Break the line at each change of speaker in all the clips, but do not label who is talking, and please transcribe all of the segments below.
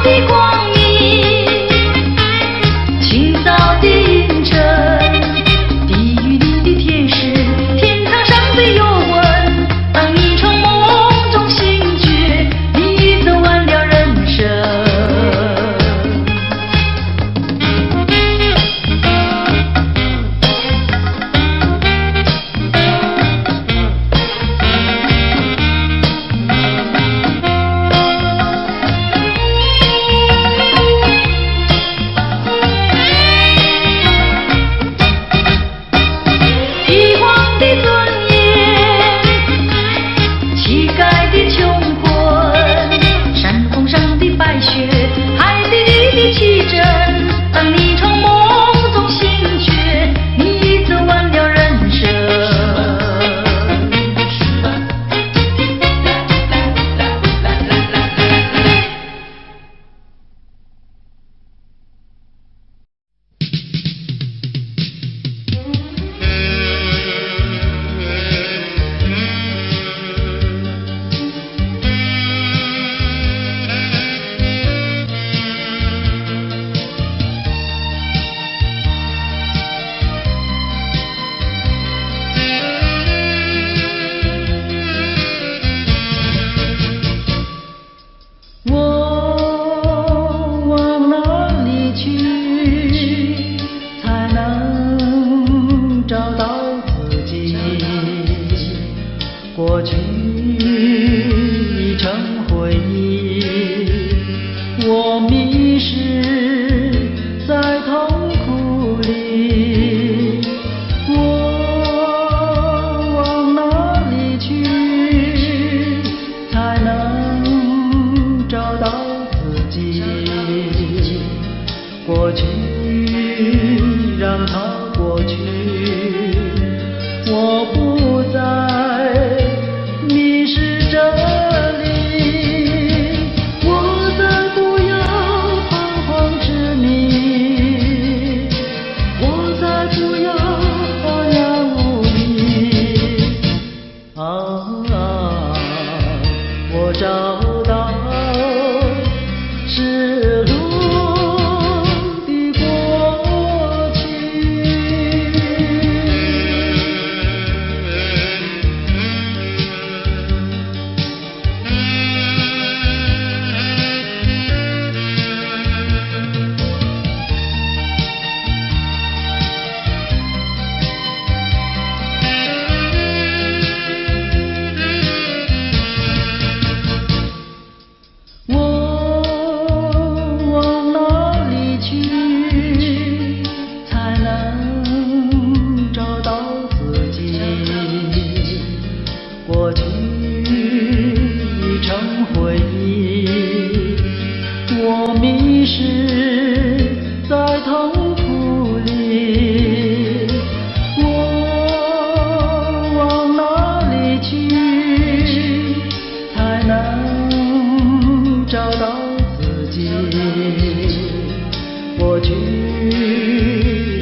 的光明，清早的清晨，地狱里的天使，天堂上的幽魂。当你从梦中醒觉，你走完了人生。帝皇的尊严，乞丐的穷困，山峰上的白雪，海底里的奇珍。当你从梦中醒觉，你走完了人生。我往哪里去，才能找到自己？过去已成回忆，我迷失在痛苦里。我往哪里去，才能找到自己？过去让它过去，我不再迷失这里，我再不要彷徨痴迷，我再不要茫然无依。我找到失落的过去。我往哪里去，才能找到自己？过去已成回忆，我迷失在痛苦里。我往哪里去，才能找到自己？过去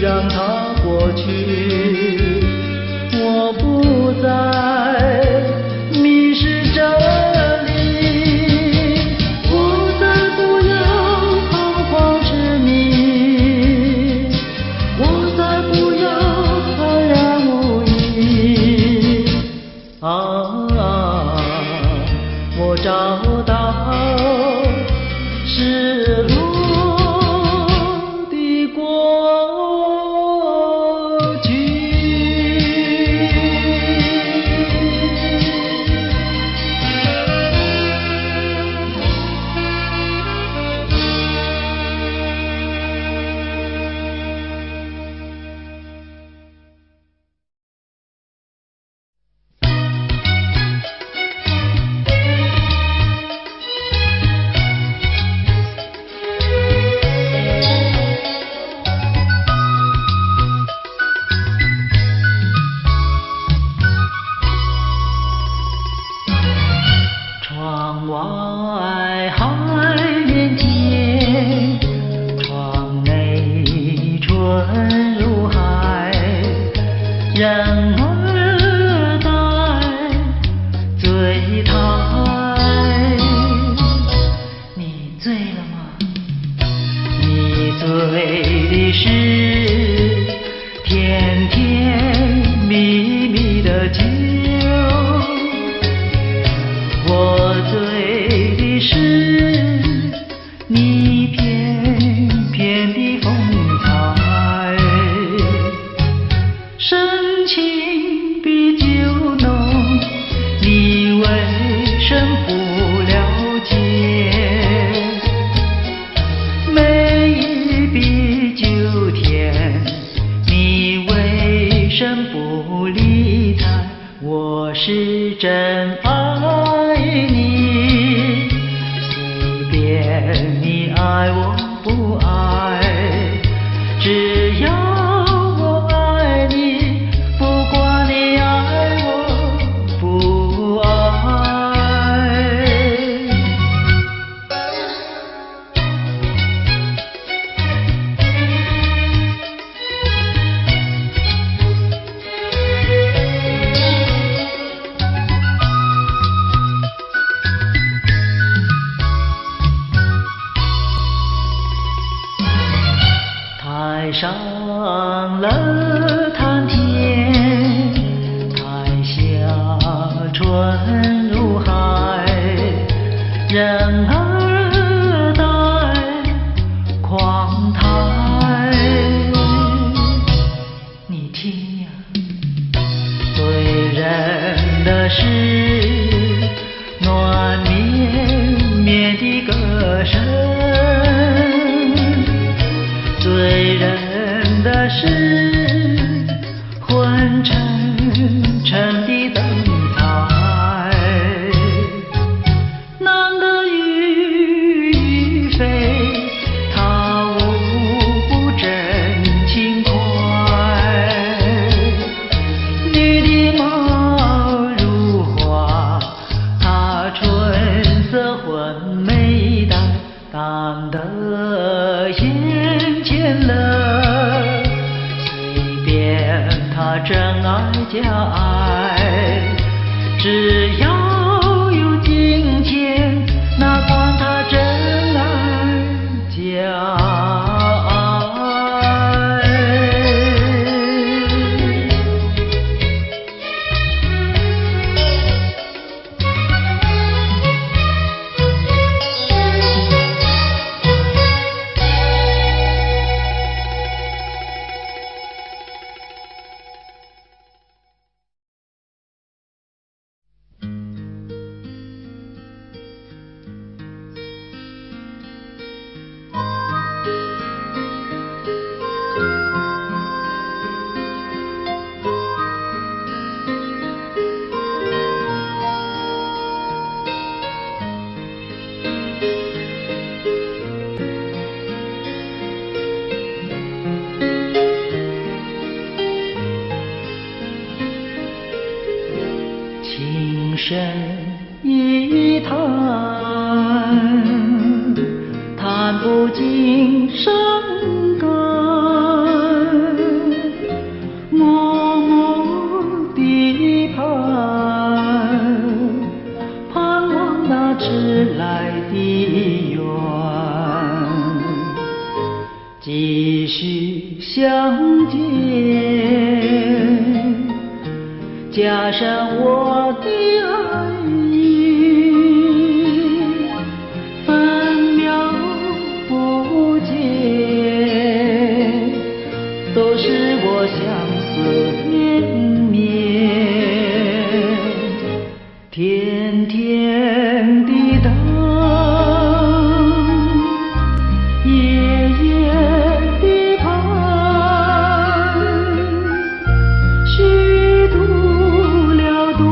让它过去，我不再迷失这里，我再不要彷徨痴迷，我再不要茫然无依。我找到失落的过去。
醉的是甜甜蜜蜜的酒，我醉的是你翩翩的风采，深情比酒浓，你为什不了解？美意比酒甜，你为什不理睬？我是真爱你，随便你爱我不爱，只要我爱你，不管你爱我不爱。台上了谈天，台下春如海，人儿在狂谈。你听呀，醉人的是暖绵绵的歌声，醉人的是昏沉沉的灯彩，男的欲飞，他无不真情怀，女的貌如花，她春色昏眉黛，淡得眼前了，随便他真爱假爱，只要有金钱，哪管他真爱假爱。情深一叹，叹不尽伤感，默默地盼望那迟来的缘，继续相见，加上我的爱意，分秒不见，都是我相思绵绵，甜甜的等，夜夜的盼，虚度了多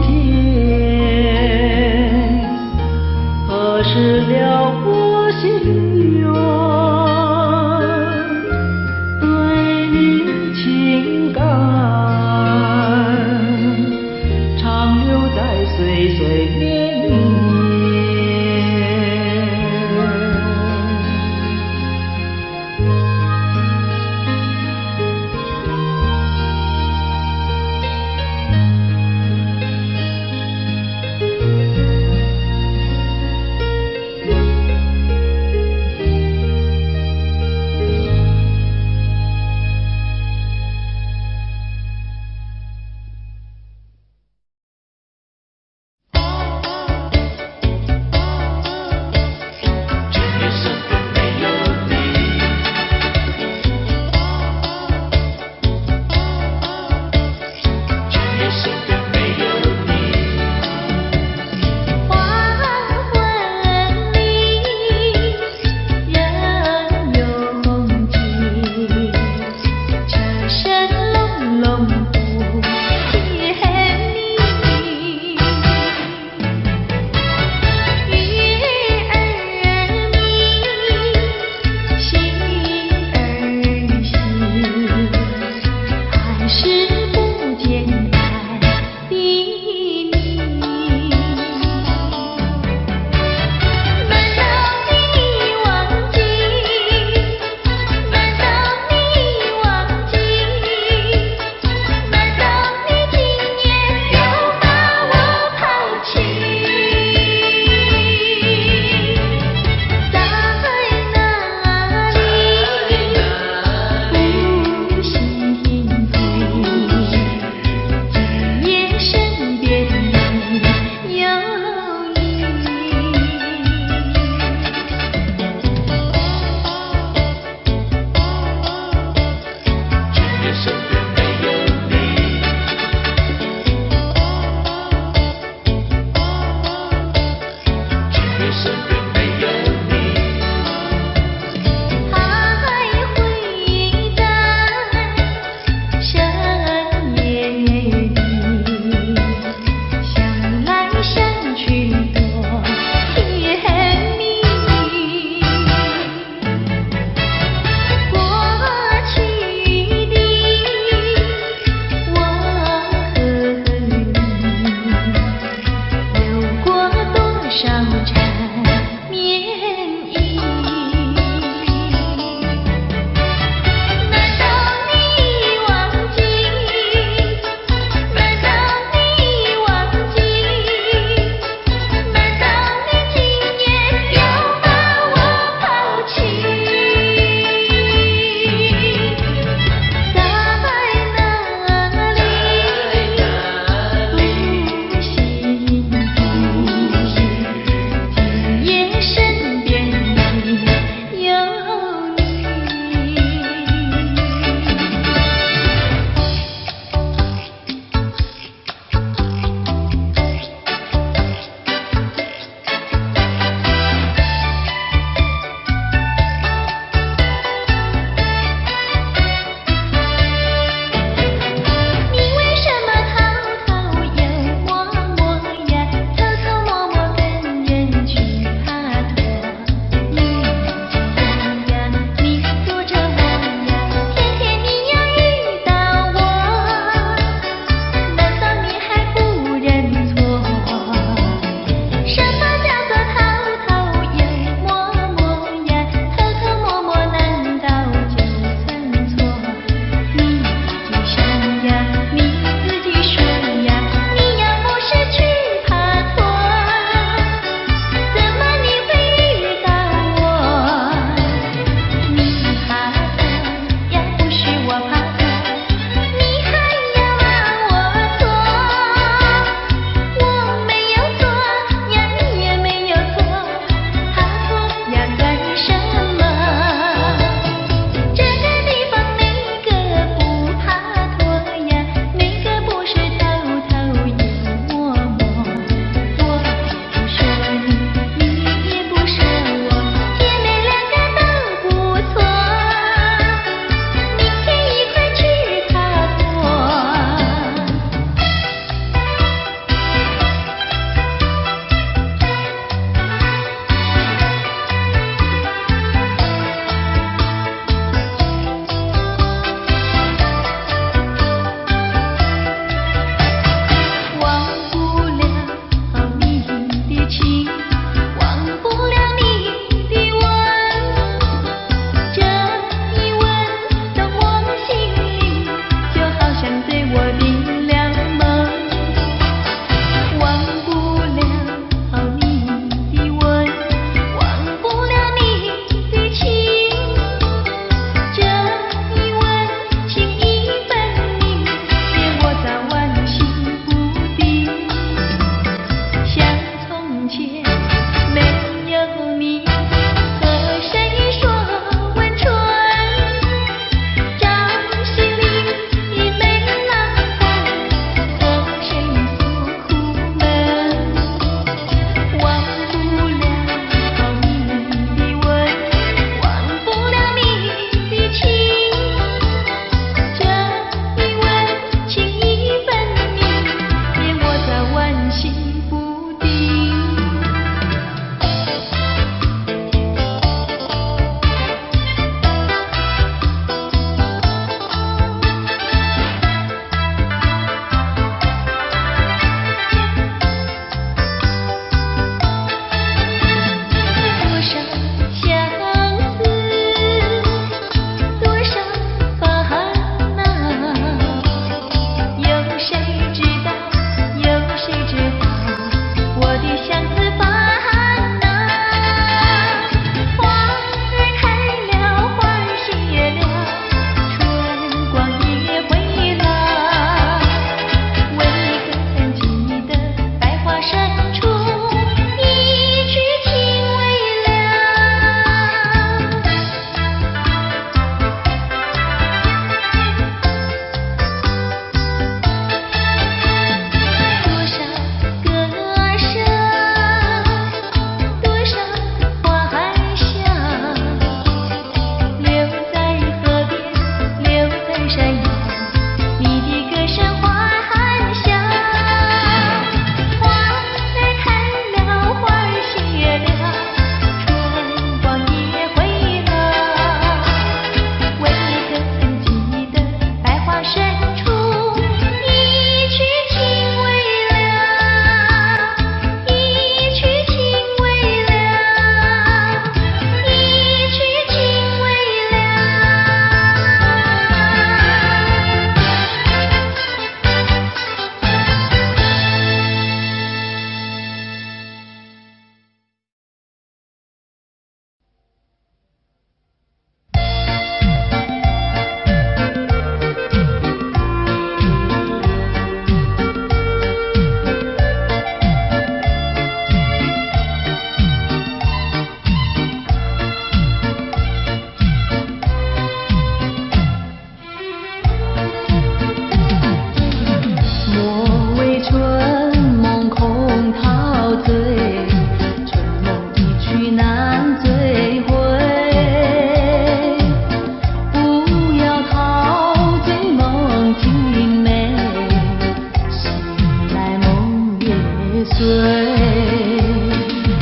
天，何时了我心愿？对你情感长留在岁岁年年。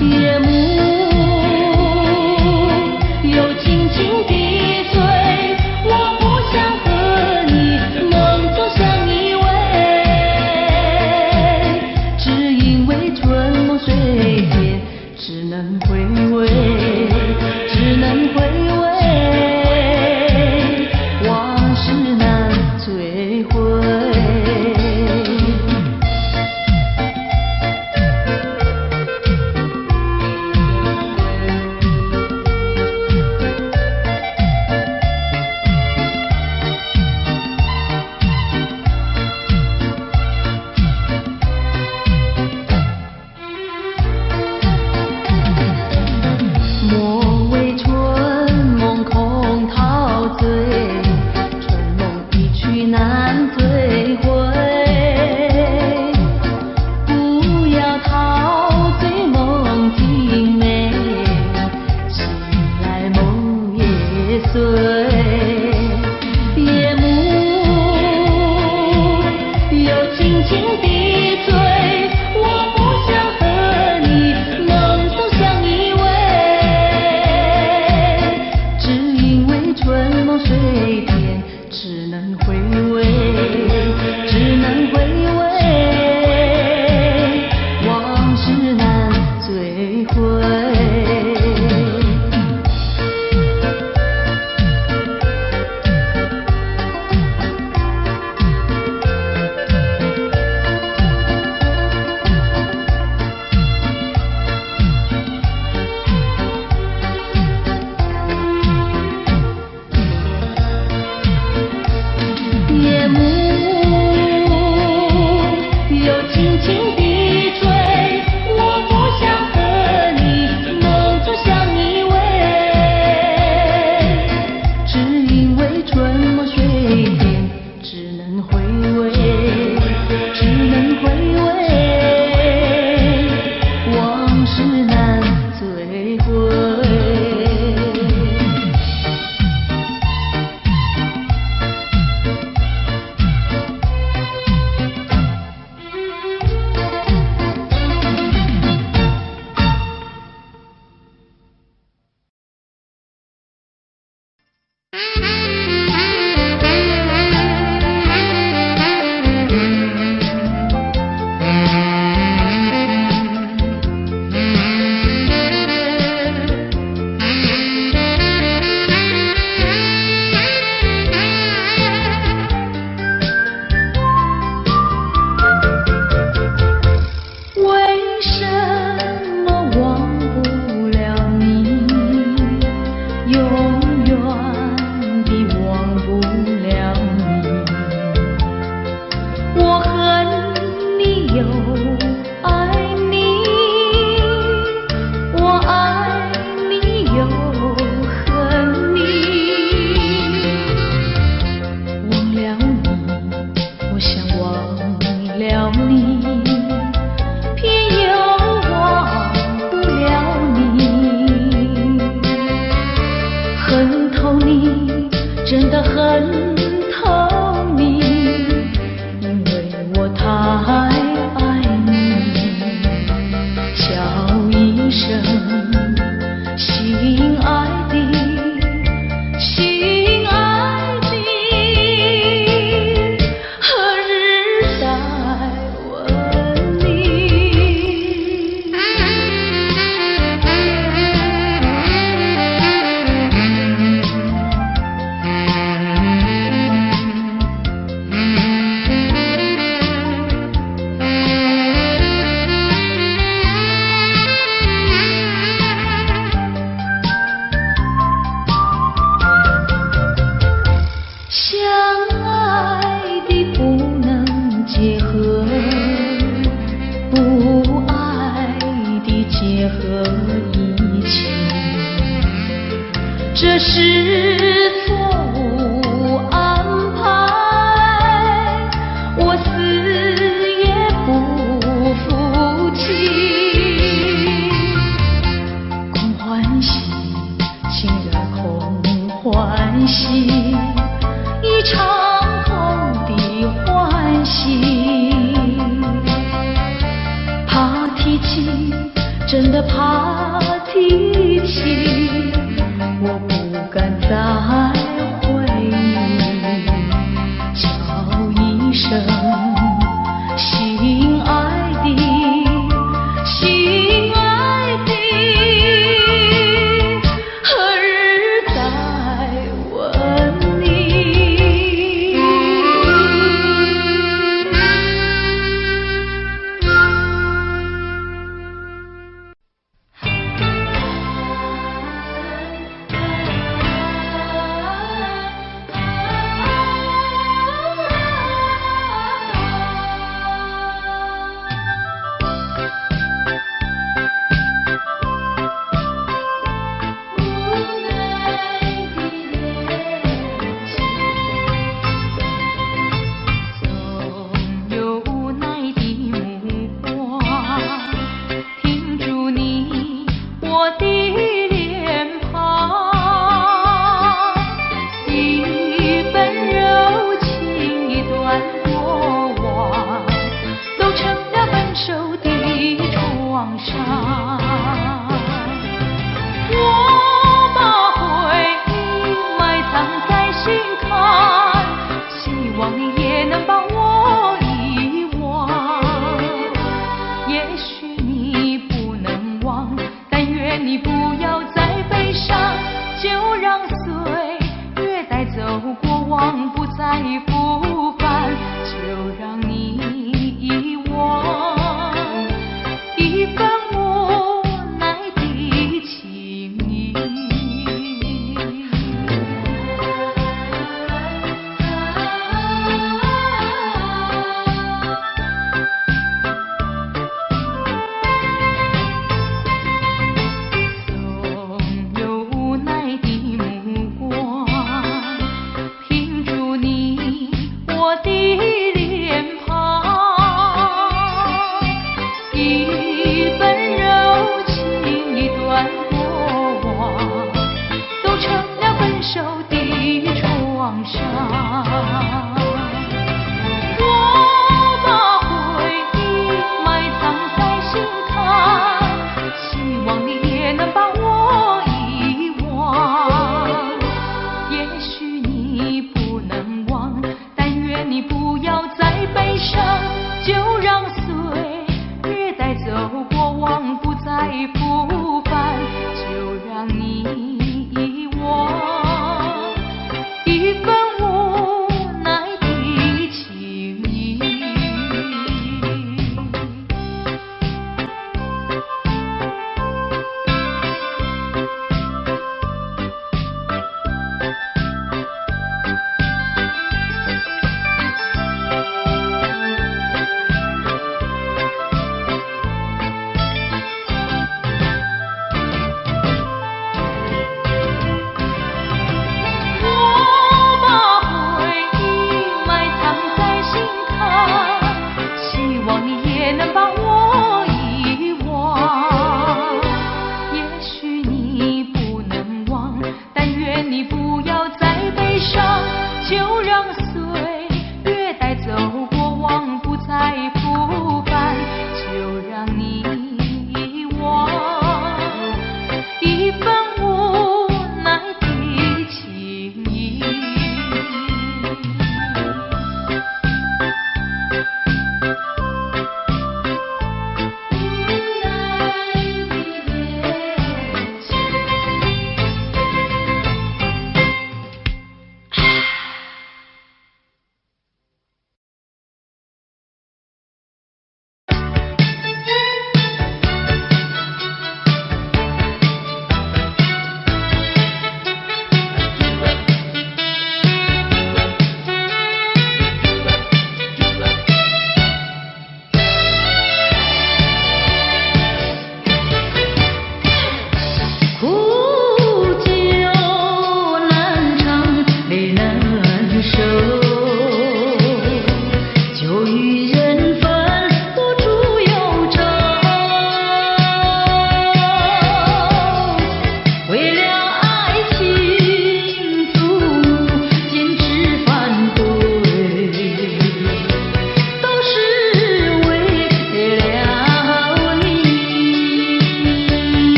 夜幕又轻轻地醉，我不想和你梦中相依偎，只因为春梦水天，只能回味，只能回味，往事难追回。莫为春梦空陶醉，春梦一去难追回。不要陶醉梦境美，醒来梦也碎。夜幕又轻轻地醉，我不想和你梦中相依偎，只因为春梦水天，只能回味，只能回味，往事难追回。夜幕又轻轻地醉，我不想和你梦中相依偎，只因为春梦水天，只能回味，只能回味，往事难追回。为什么忘不了你，永远地忘不了你？我恨你又爱你，我爱你又恨你。忘了你，我想忘了你，偏又忘不了你。恨透你，真的恨透你，因为我太爱你。叫一声心爱的，心爱的，何日再问你？相爱的不能结合，不爱的结合一起，这是错误安排，我死也不服气。空欢喜，情人空欢喜，一场空的欢喜，怕天起，真的怕提起，我不敢再回忆，叫一声心爱的，心爱的，何日再问你？总有无奈的目光停住你我的脸庞，一份柔情，一段过往，都成了分手的创伤。我把回忆埋藏在心坎，希望你也能把我遗忘。也许你不能忘，但愿你不要再悲伤，就让岁月带走过往，不再复返，就让你遗忘一份无奈的情谊。总有无奈的目光停住你我的脸庞，一份柔情，一段过往，都成了分手的创伤。我把回忆埋藏在心坎，希望你也能把我遗忘。也许你不能忘，但愿你不要再悲伤，就让岁月带走过往，不再复返，就让你遗忘一份无奈的情谊。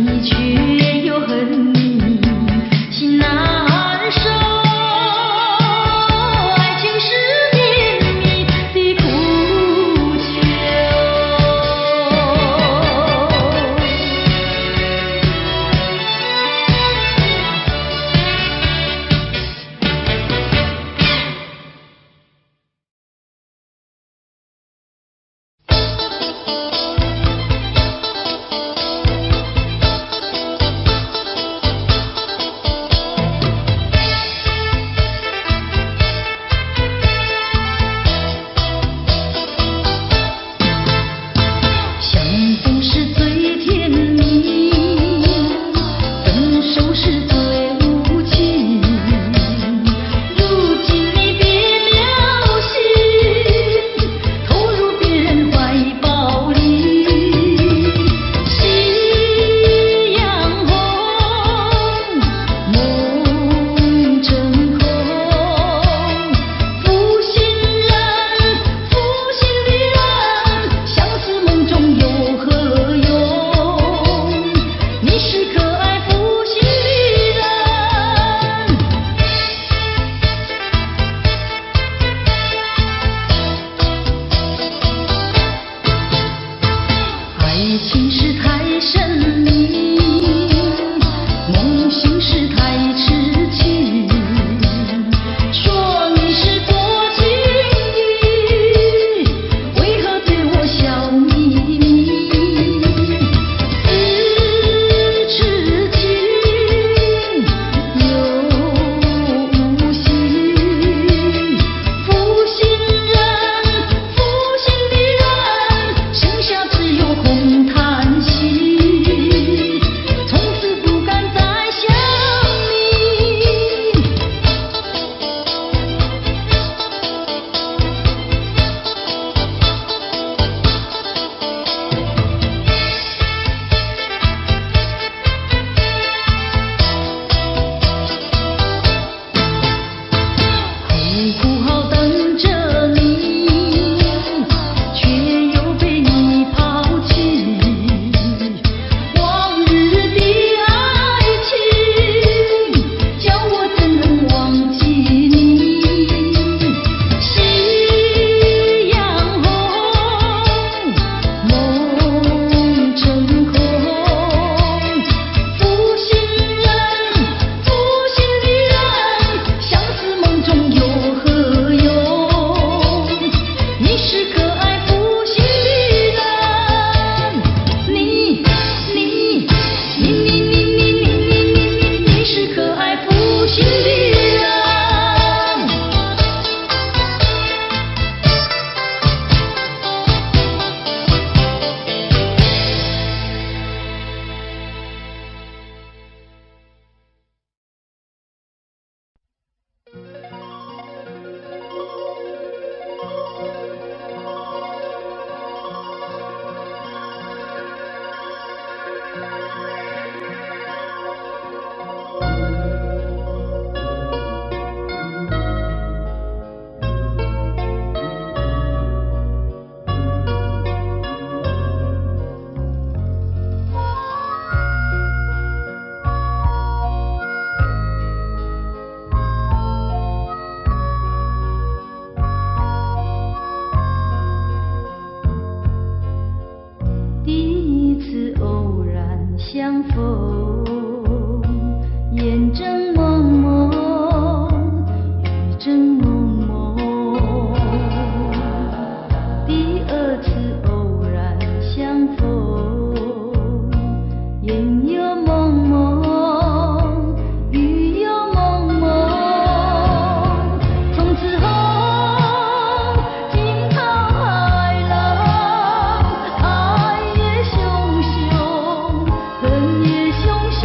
你却又恨你，心难受。爱情是绵密的苦酒。相逢是最甜蜜，分手是最无情。如今你变了心，投入别人怀抱里。夕阳红，梦成空。负心人，负心的人，相思梦中有何用？你是可爱负心的人。爱情是太神秘，梦醒时太痴情。说你是多情意，为何对我笑眯眯？似痴情又无心，负心人，负心的人，剩下只有空叹息，从此不敢再想你。苦苦好等着你，却又被你抛弃。往日的爱情，叫我怎能忘记你？夕阳红，梦成空。负心人，负心的人，相思梦中有何用？你是可爱负心的人。你是可爱负心的人。第一次偶然相逢，眼睁蒙蒙，雨正蒙蒙。第二次偶然相逢，眼又蒙蒙，雨又蒙蒙。从此后，惊涛骇浪，爱也汹汹，恨也汹汹。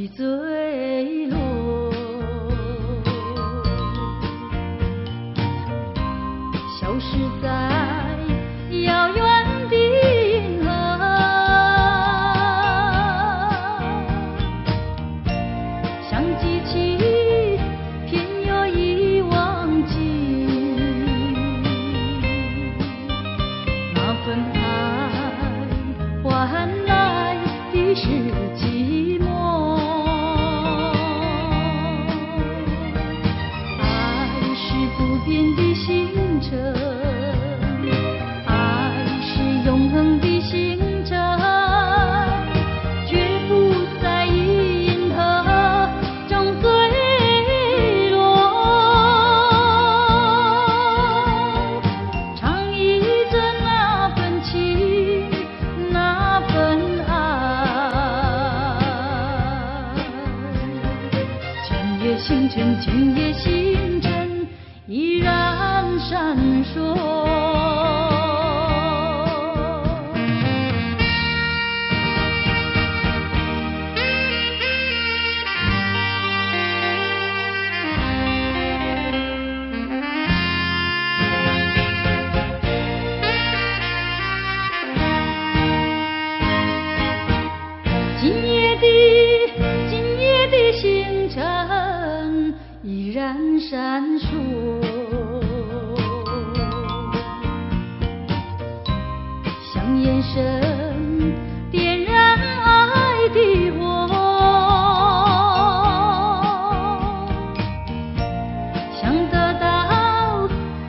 的坠落。消失在遥远的银河，像记起偏又已忘记那份爱换来的是寂寞。爱是不变的星辰，爱是永恒的星辰，绝不在银河中坠落。唱忆着那份情，那份爱，今夜星辰，今夜星辰依然闪烁。今夜的星辰依然闪烁，像眼神点燃爱的火，想得到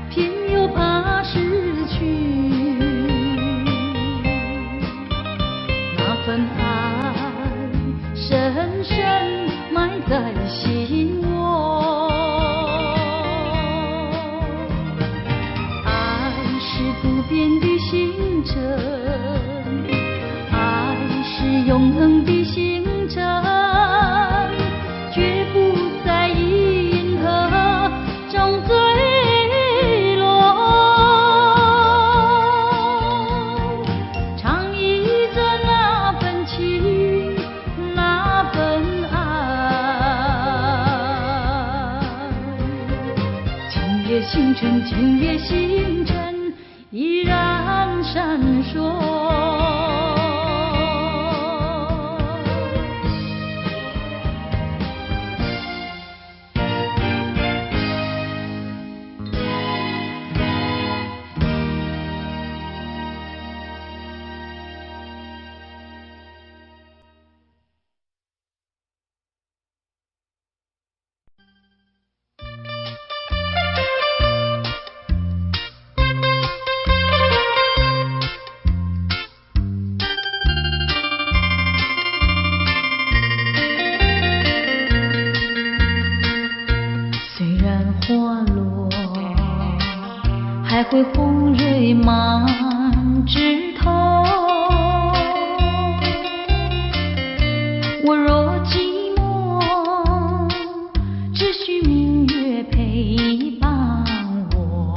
偏又怕失去，那份爱深深埋在心窝。爱是不变的星辰，爱是永恒的星辰，绝不在银河中坠落。唱忆着那份情，那份爱，今夜星辰，今夜星辰依然闪烁。花落，还会红蕊满枝头。我若寂寞，只需明月陪伴我。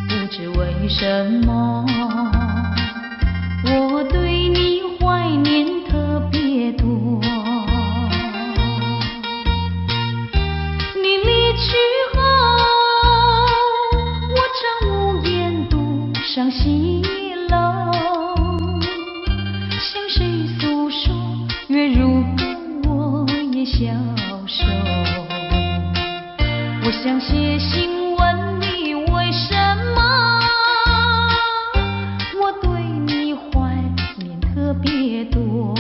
不知为什么，我对你怀念特别多。上西楼，向谁诉说？月如歌，我也消瘦。我想写信问你，为什么我对你怀念特别多？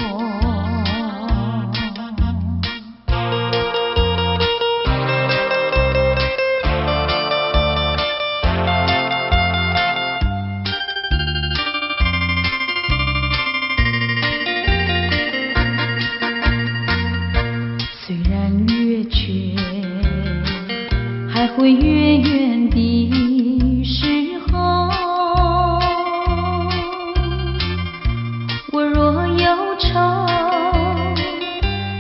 还会远远的时候，我若忧愁，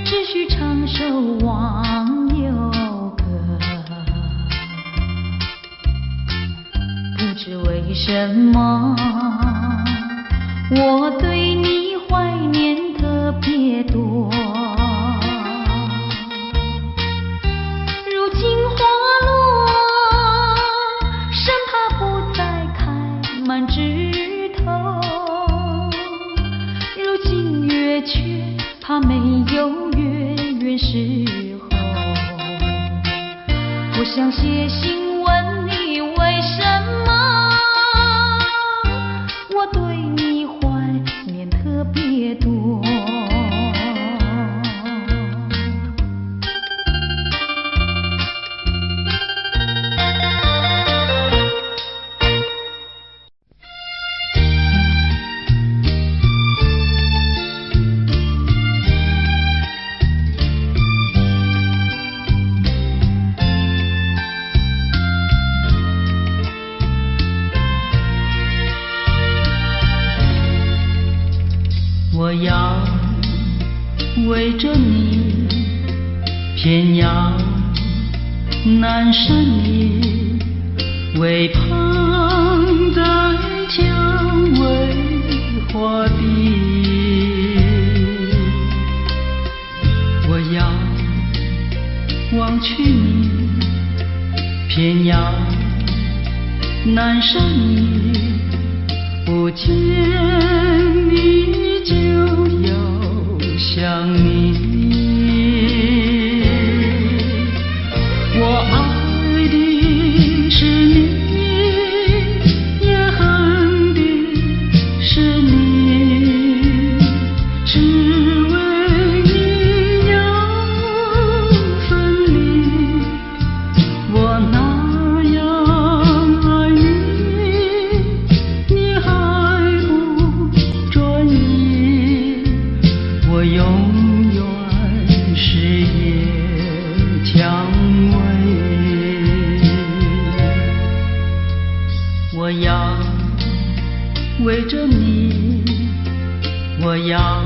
只需唱首忘忧歌。不知为什么，我对你怀念特别多。如今花落，生怕不再开满枝头。如今月缺，怕没有月圆时候。我想写信问你，为什么我对你怀念特别多。
我要为着你，偏要难舍你，为旁在蔷薇花地。我要忘去你，偏要难舍你，不见你就要想你。我爱的是你，也恨的是你，只为你要分离。我那样爱你，你还不专一。我永远是夜蔷薇。我要为着你，我要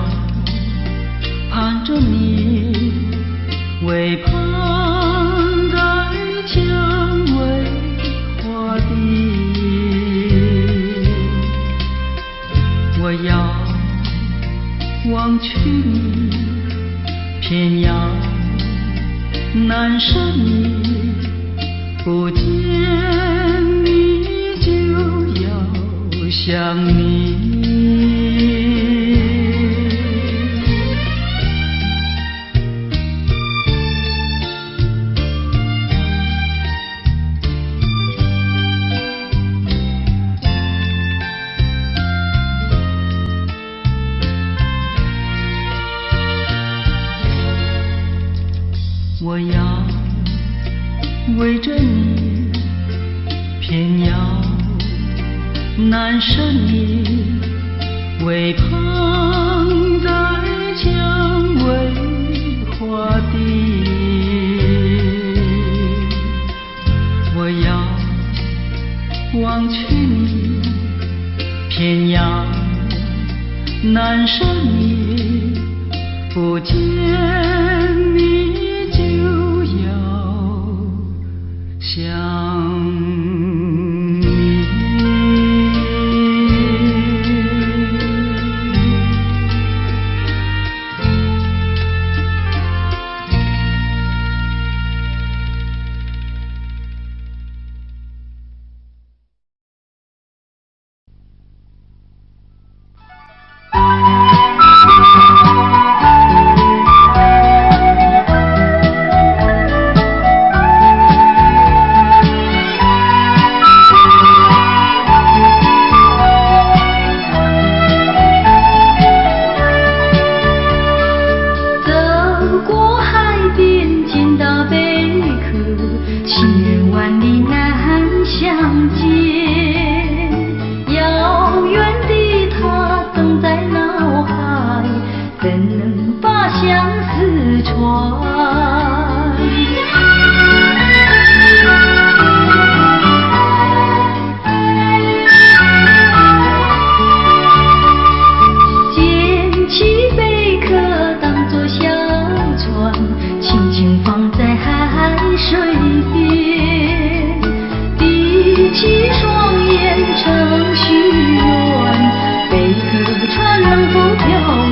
盼着你，为盼在蔷薇花地。我要忘去你，偏要难舍你，不见你就要想你。我要为着你，偏要难舍你，为旁在蔷薇花地。我要忘去你，偏要难舍你，不见你就要想你。能否飘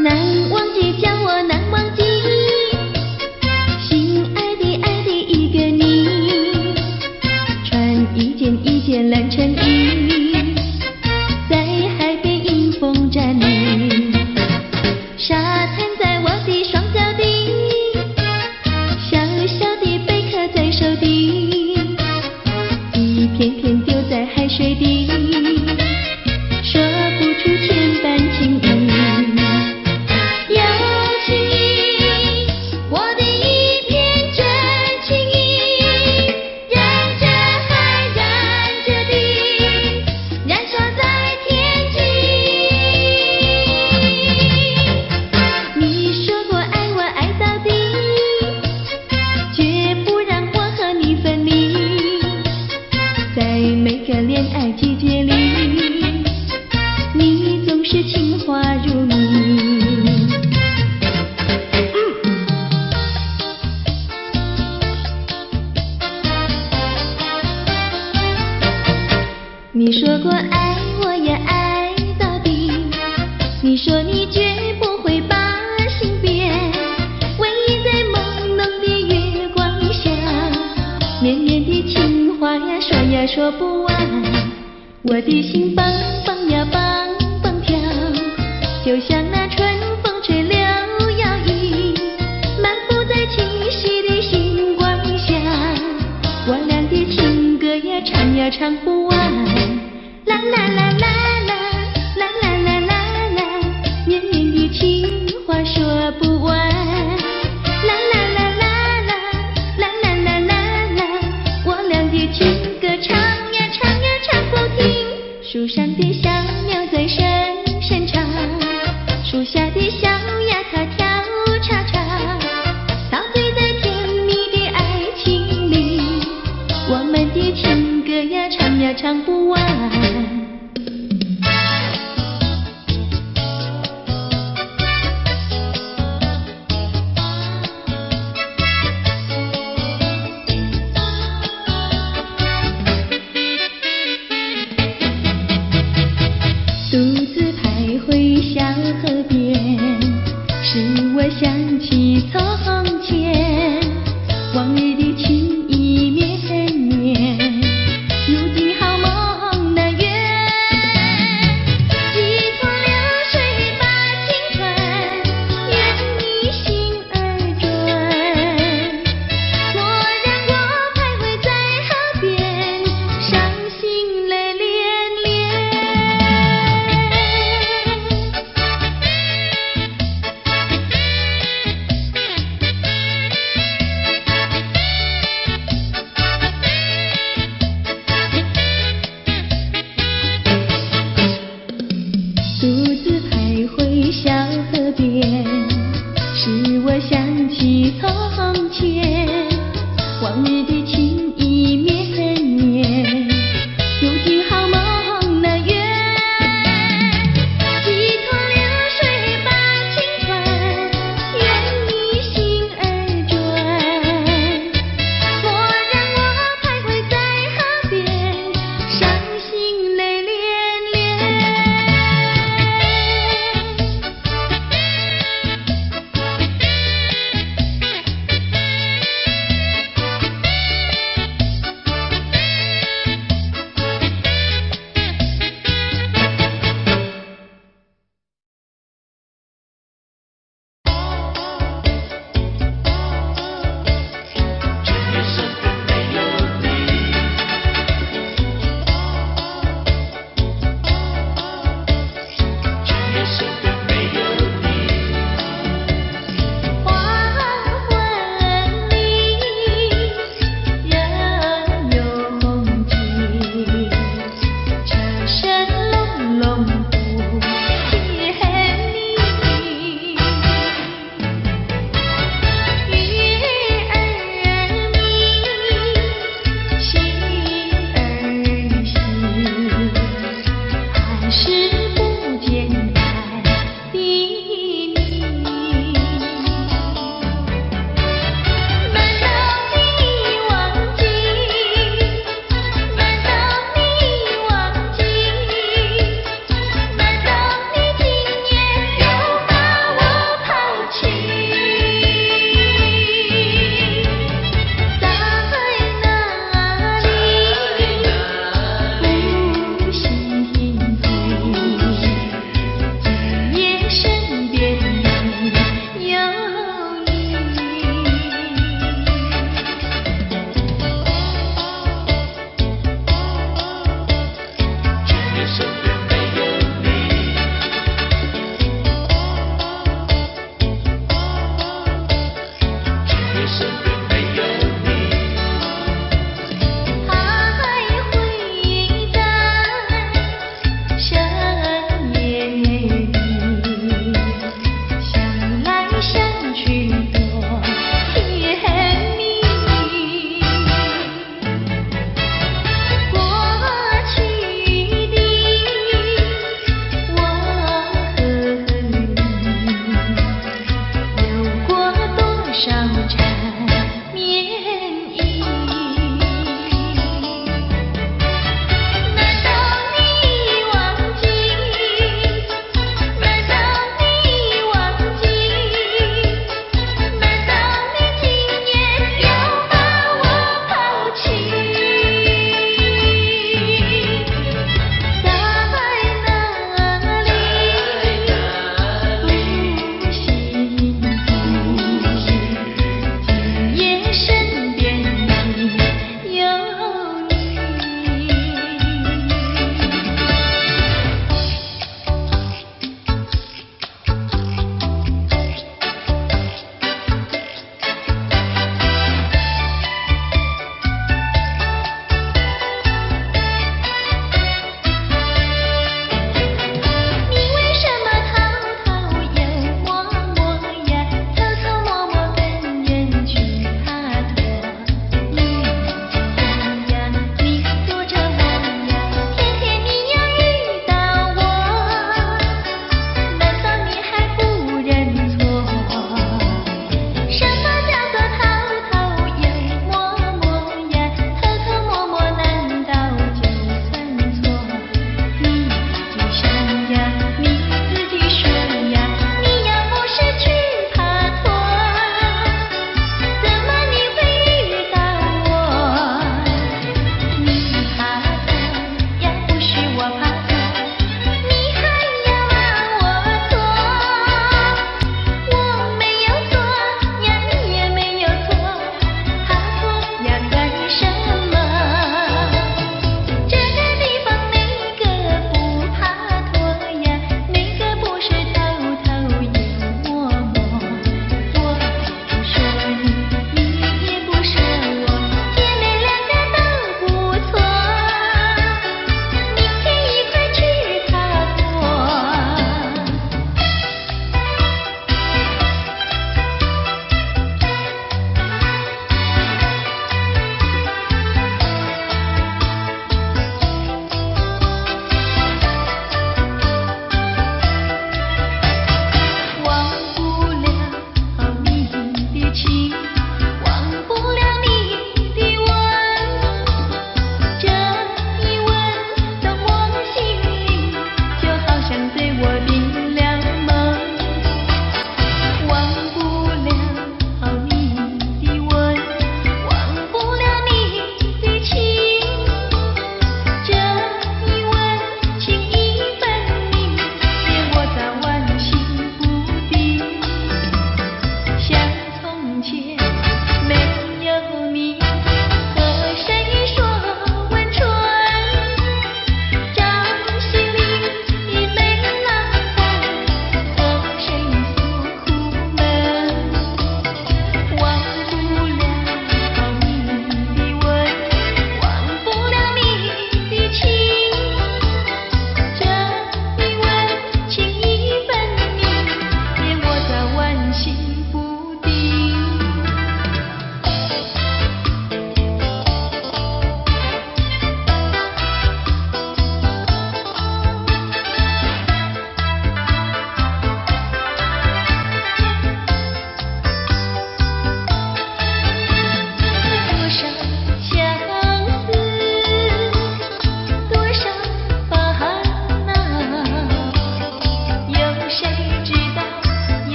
难忘记，叫我难忘记，心爱的一个你，穿一件蓝衬衣，在海边迎风站立，沙滩在我的双脚底，小小的贝壳在手底，一片片丢在海水底，说不出千般情意。你说过爱我也爱到底，你说你绝不会把心变，唯一在朦胧的月光下，绵绵的情话呀说不完，我的心蹦蹦呀蹦蹦跳，就像那春风吹柳摇曳，漫步在清晰的星光下，我俩的情歌呀唱不完。啦啦啦啦啦啦啦啦啦啦，绵绵的情话说不完。啦啦啦啦啦啦啦啦啦啦，我俩的情歌唱呀唱不停。树上的小鸟在声声唱，树下的小鸭它跳叉叉，陶醉在甜蜜的爱情里，我们的情歌呀唱不完。独自徘徊小河边，使我想起从前，往日的情意绵绵，如今好梦难圆。几撮流水把青春愿你心儿转，蓦然我徘徊在河边，伤心泪涟涟。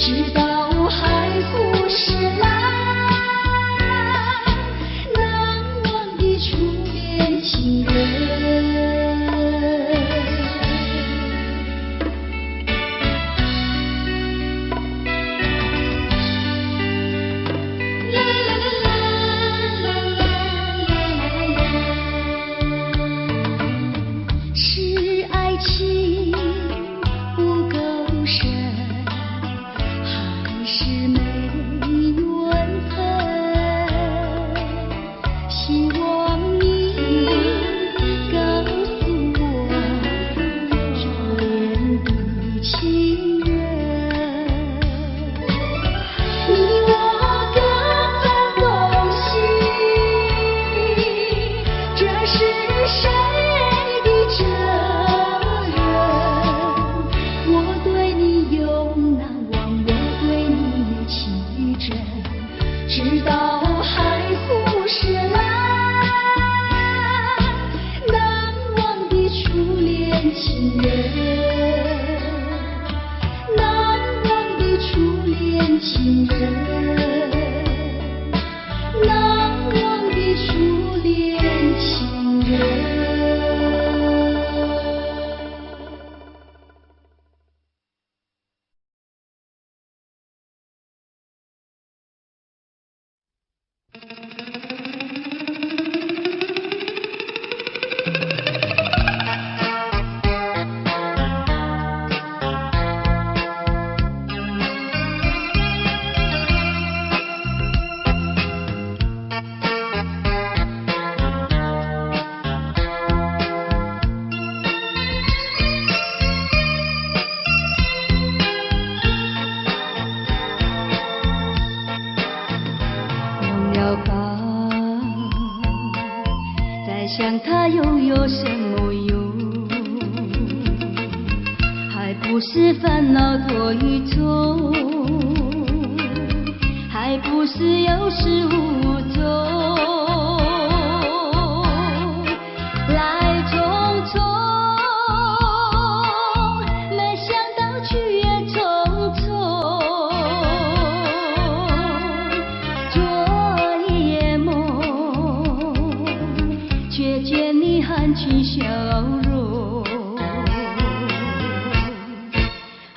直到海枯石烂，难忘的初恋情人。是爱情不够深，还是没缘分？希望你告诉我，初恋的情人，你我各分东西，这是谁的责任？我对你永难忘，我对你也情真，直到海枯石烂，难忘的初恋情人，难忘的初恋情人，难忘的初恋情人。忘了吧，再想他又有什么用？还不是烦恼多与重，还不是有始无终。来匆匆，没想到去也匆匆。昨夜梦，却见你含情笑容。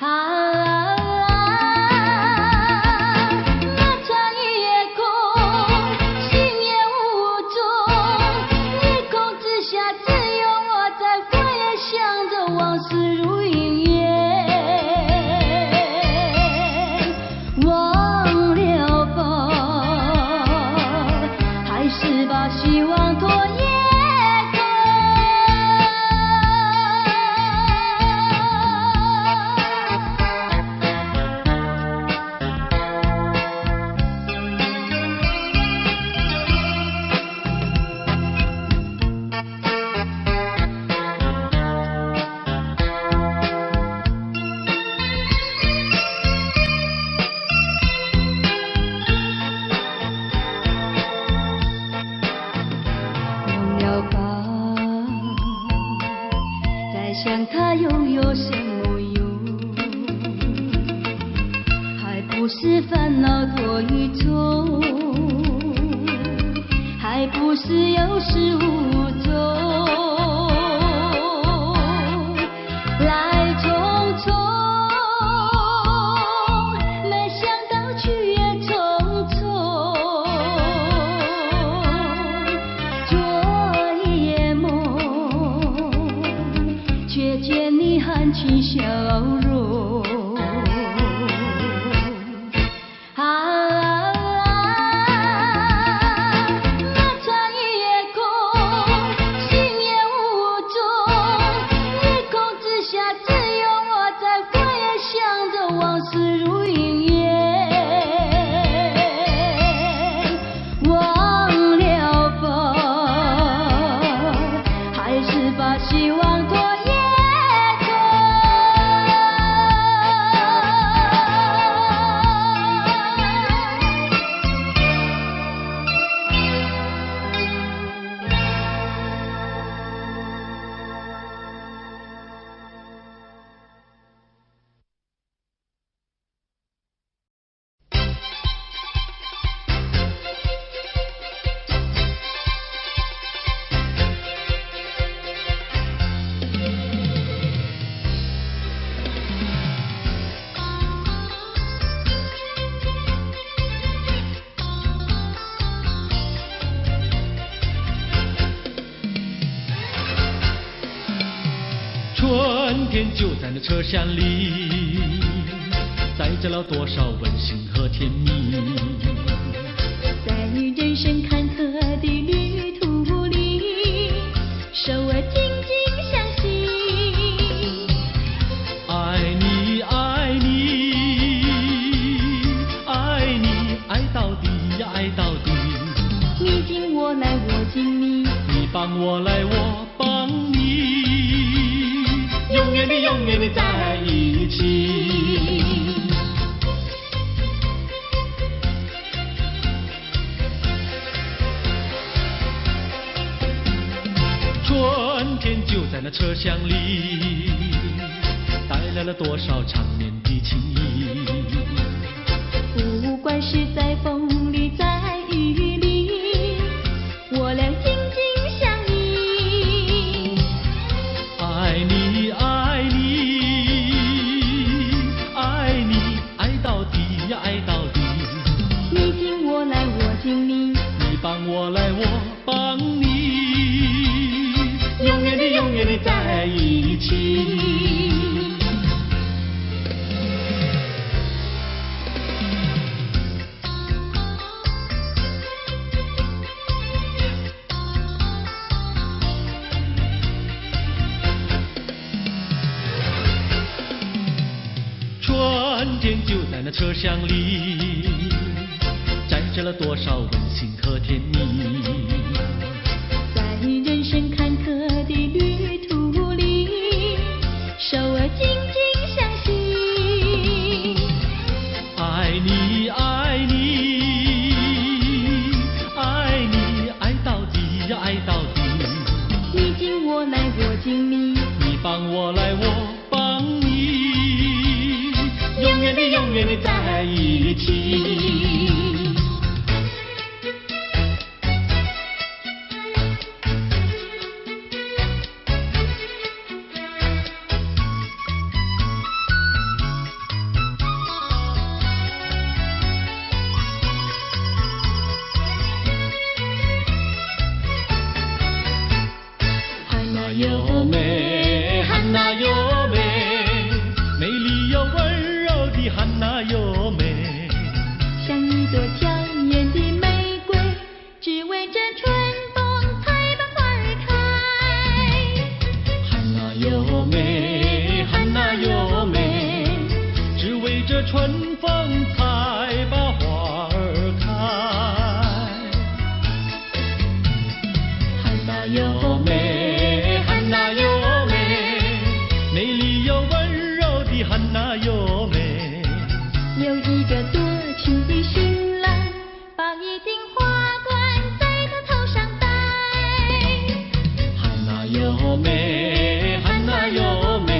那场夜空，心也无踪，夜空之下只有我在回想着往事如云烟。忘了吧，还是把希望拖延。忘了吧，再想他又有什么用？还不是烦恼多与重，还不是有始无终。来匆匆，没想到去也匆匆。昨夜梦，却见你含情笑容。那场夜空，
就在那车厢里，载着了多少温馨和甜蜜。
在人生坎坷的旅途里，手儿紧紧相系。
爱你爱你爱你，爱到底呀爱到底。
你敬我来我敬你，
你帮我来我帮你，永远的永远的在一起。春天就在那车厢里，带来了多少缠绵的情谊。
不管是在风里在雨里，我俩紧紧相依。
爱你爱你爱你，爱到底呀爱到底。
你敬我来我敬你，
你帮我来我帮你，永远的永远的在一起。春天就在那车厢里，载着了多少温馨和甜蜜。
在人生坎坷的旅途里，手儿紧紧相系。
爱你爱你爱你，爱到底呀爱到底。
你敬我来我敬你，
你帮我来我帮你，永远的永远的在一起。
汉娜
哟美，汉娜哟美，美丽又温柔的汉娜哟美。
像一朵娇艳的玫瑰，只为这春风才把花儿开。
汉娜哟美，汉娜哟美，只为这春风才把花儿开。
汉娜
哟美，汉娜哟美，美丽又温柔的汉娜哟美。
有一个多情的新郎，把一顶花冠在他头上戴。
汉娜哟美，汉娜哟美，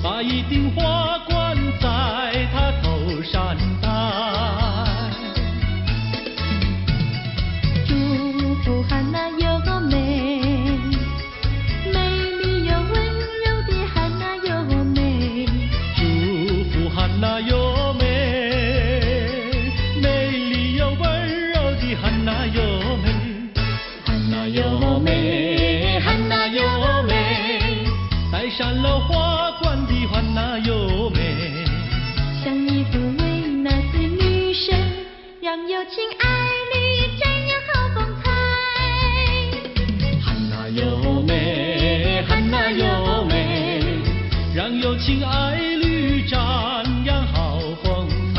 把一顶花冠在他头上戴。
祝福汉娜哟美，美丽又温柔的汉娜哟美。
祝福汉娜哟美，美丽又温柔的汉娜哟美。汉娜哟美，汉娜哟美，戴上了花冠的汉娜哟美。
像一幅维纳斯女神，让有情爱侣展扬好风采。
汉娜哟美，汉娜哟美，让有情爱侣展扬好风采。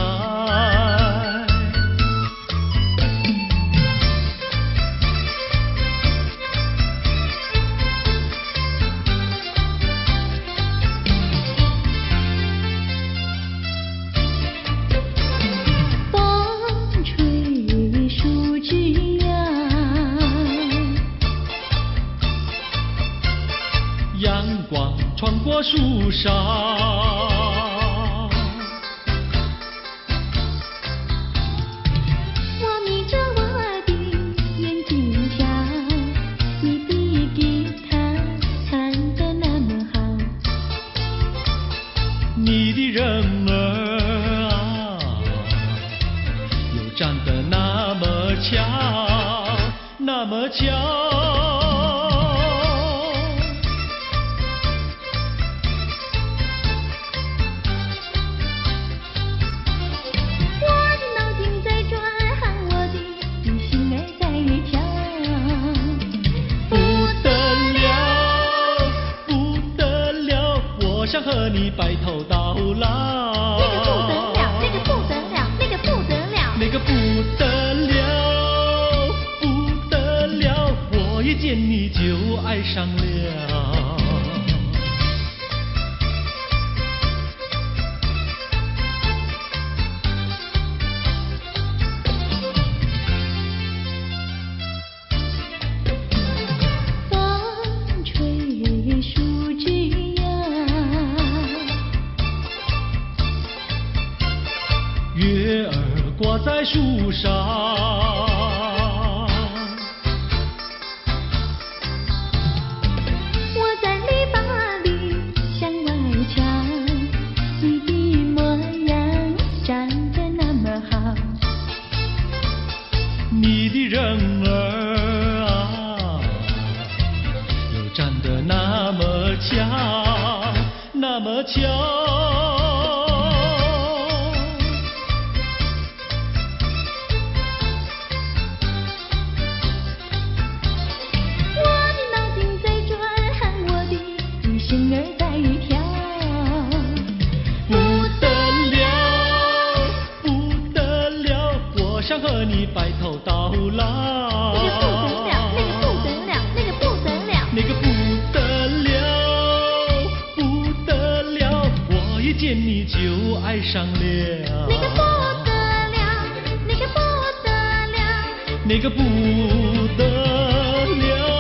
风吹树枝摇，
阳光穿过树梢。
我眯着我的眼睛瞧，你的吉他弹得那么好。
你的人儿啊，又长得那么巧，那么巧。和你白头到老。
那个不得了，那个不得了，那个不得了，
那个不得了，不得了，我一见你就爱上了。月儿挂在树上，
我在篱笆里向外瞧，你的模样长得那么好，
你的人儿啊，又长得那么巧，那么巧。想和你白头到老。
那个不得了，那个不得了，那个不得了，
那个不得了，不得了，我一见你就爱上了。
那个不得了，那个不得了，
那个不得了。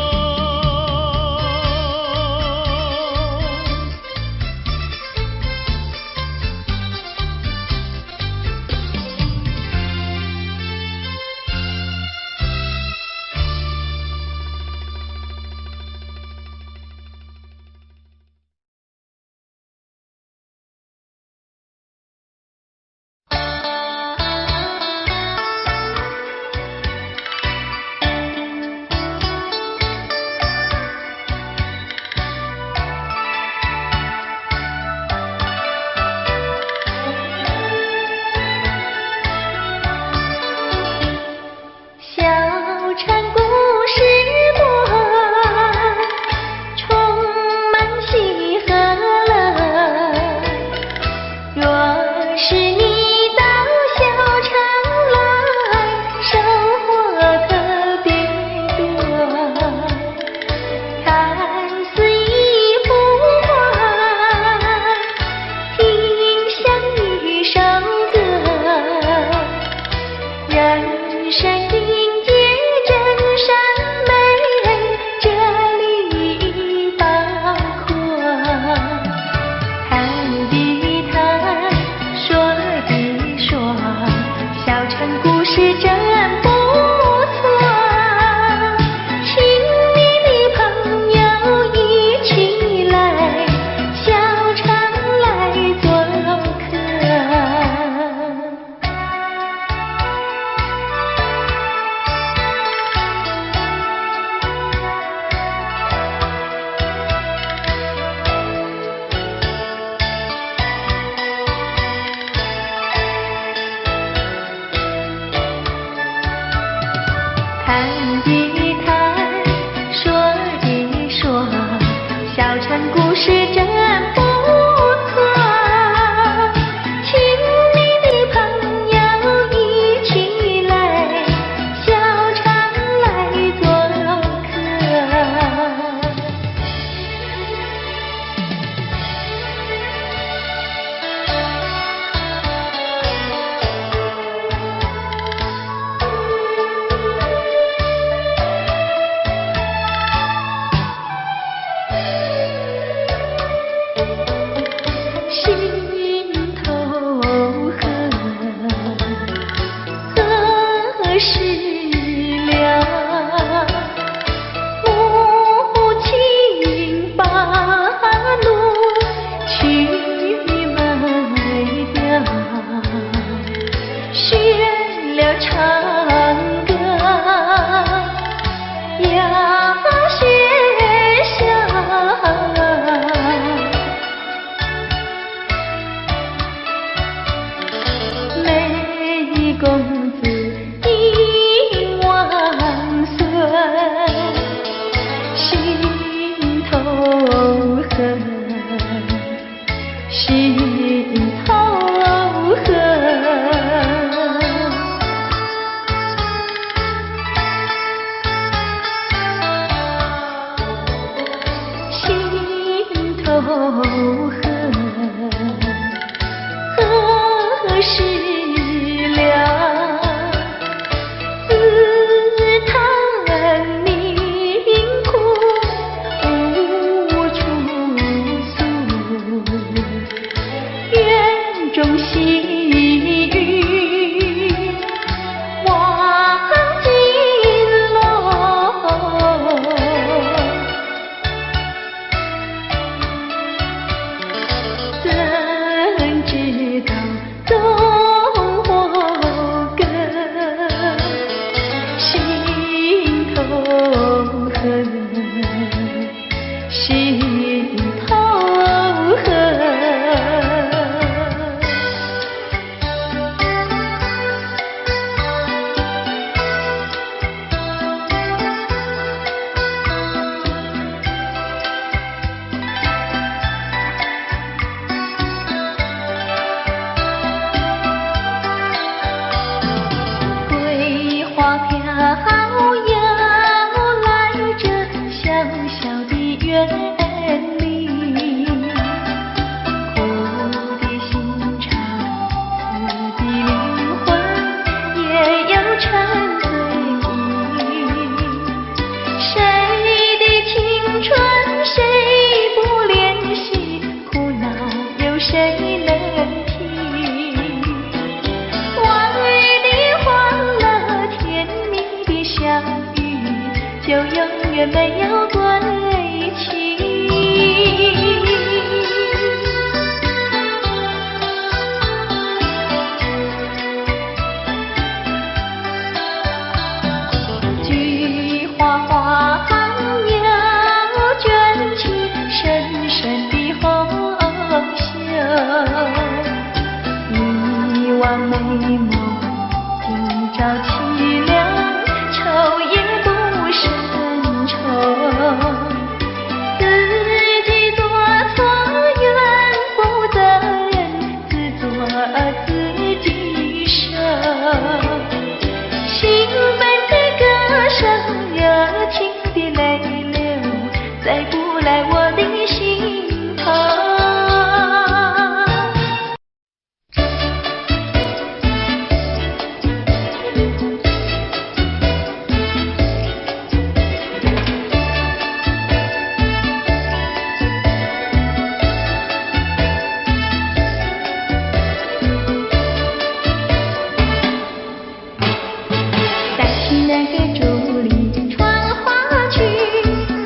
那个竹林传花去，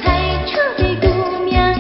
采茶的姑娘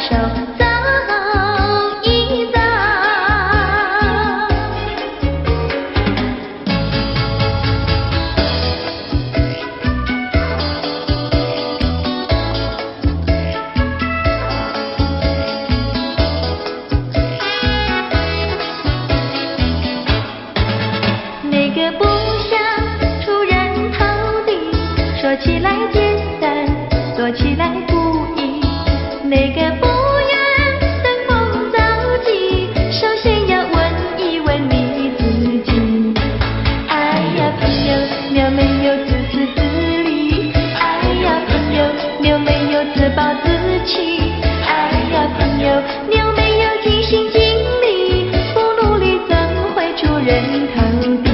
手走一走。那个不想出人头地，说起来简单，做起来不易。那个不愿登峰造极，首先要问一问你自己。哎呀朋友，你有没有自私自利？哎呀朋友，你有没有自暴自弃？哎呀朋友，你有没有尽心尽力？不努力怎会出人头地？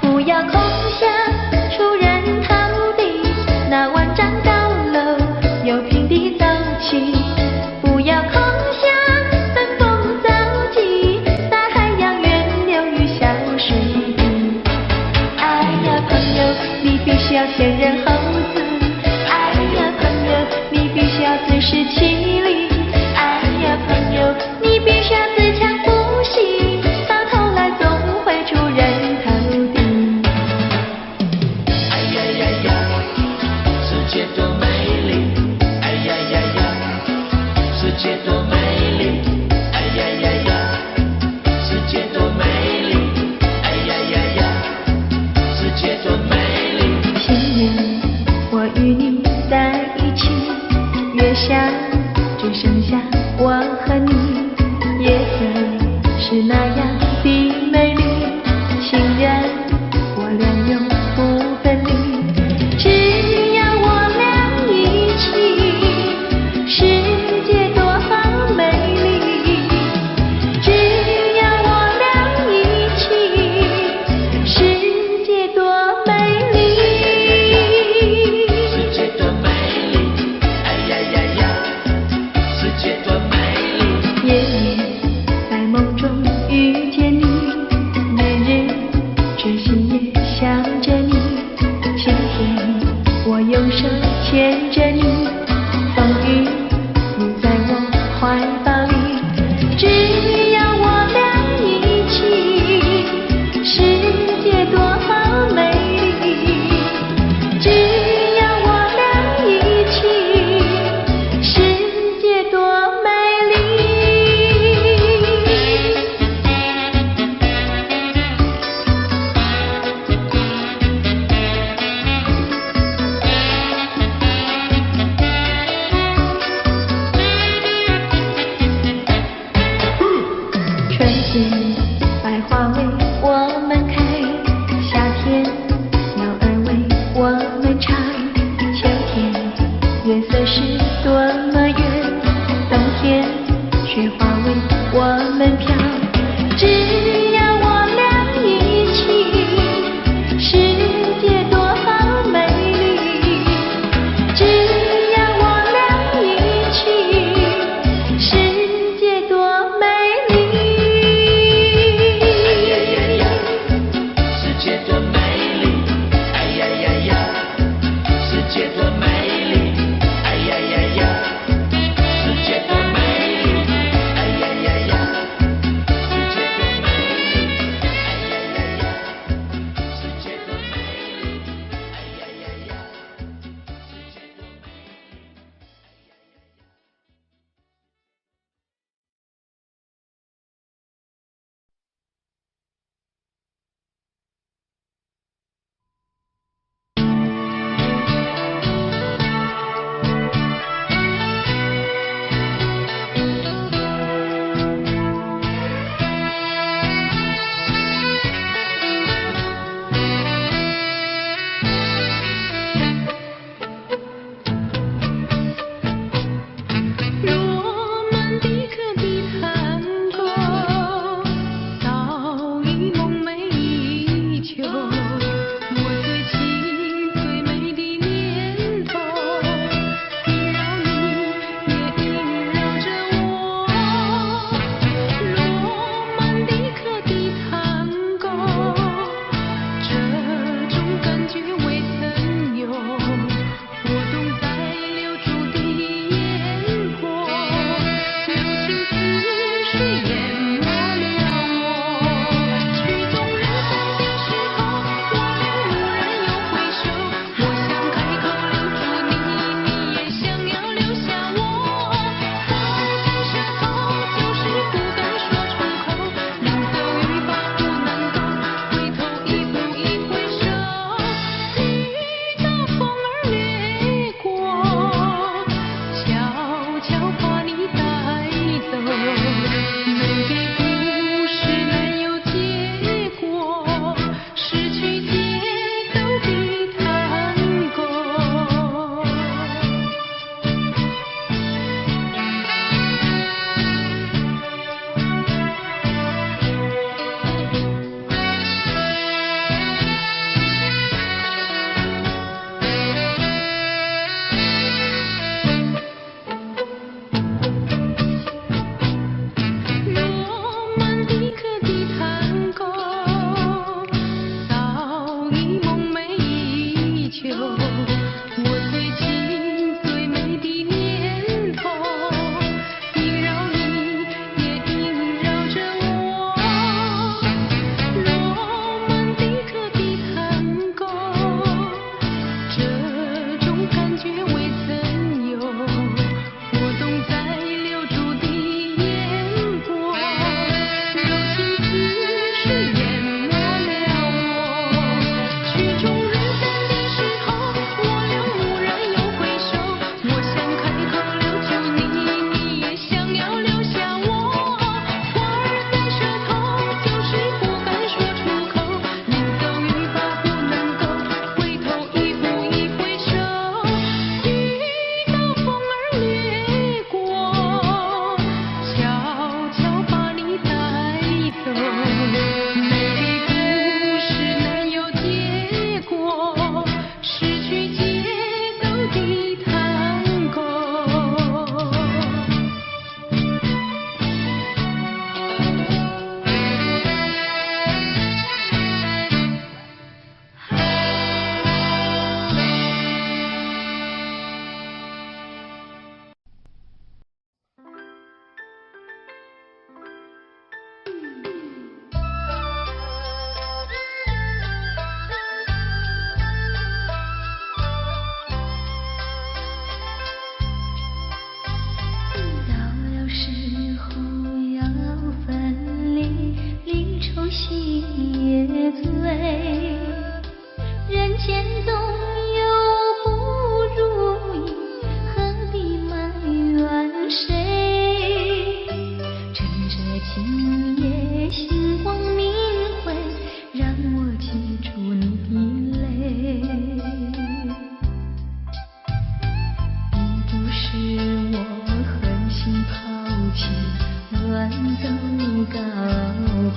不要空想出人头地，那万丈高楼由平地走起。不要空想登峰造极，在海洋源流与小水滴。哎呀朋友，你必须要先人后子。哎呀朋友，你必须要自食其力。哎呀朋友，你必须要自强不息，到头来总会出人头地。
哎呀呀呀，世界多美丽！哎呀呀呀，世界多美丽！哎呀呀呀，世界多美丽！哎呀呀呀，世界多美丽！
情愿我与你在一起，月下只剩下我和你，夜色是那样的美丽，情愿我俩永不分离。只要我俩一起，世界多美丽。只要我俩一起，世界多美丽。
世界多美丽！哎呀呀呀，世界多美丽！
夜夜在梦中遇见你，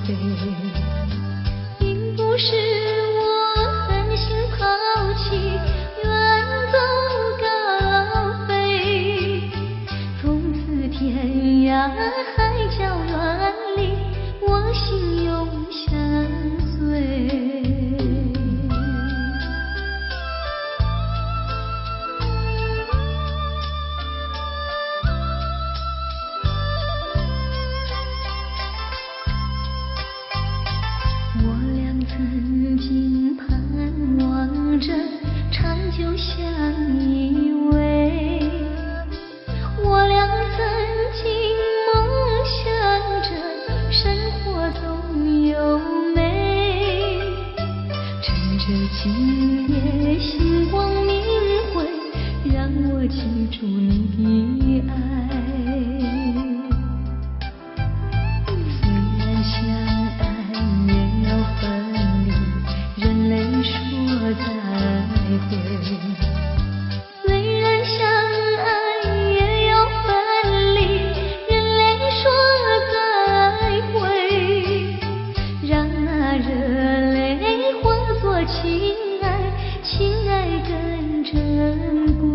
飞，并不是我狠心抛弃，远走高飞。从此天涯海角远离，我心永相随。曾经盼望着长久相依偎，我俩曾经梦想着生活总有美。趁着今夜星光明辉，让我记住你的爱。虽然相爱也要分离，人类说再会。虽然相爱也要分离，人类说再会。让那热泪化作情爱，情爱更珍贵。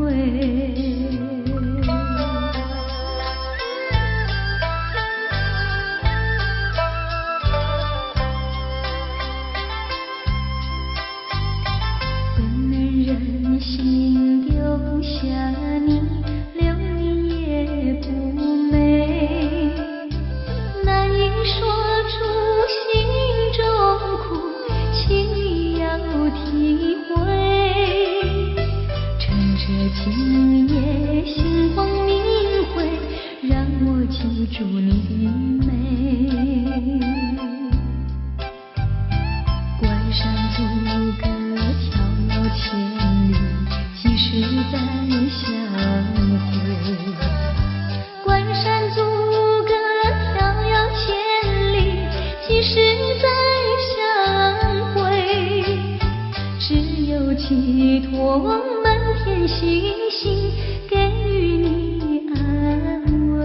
忍心丢下你，留你也不美，难以说出心中苦，请你要体会。趁着今夜星光明辉，让我记住你的美。关山阻隔迢遥千里，几时再相会？关山阻隔迢遥千里，几时再相会？只有寄托满天星星，给予你安慰。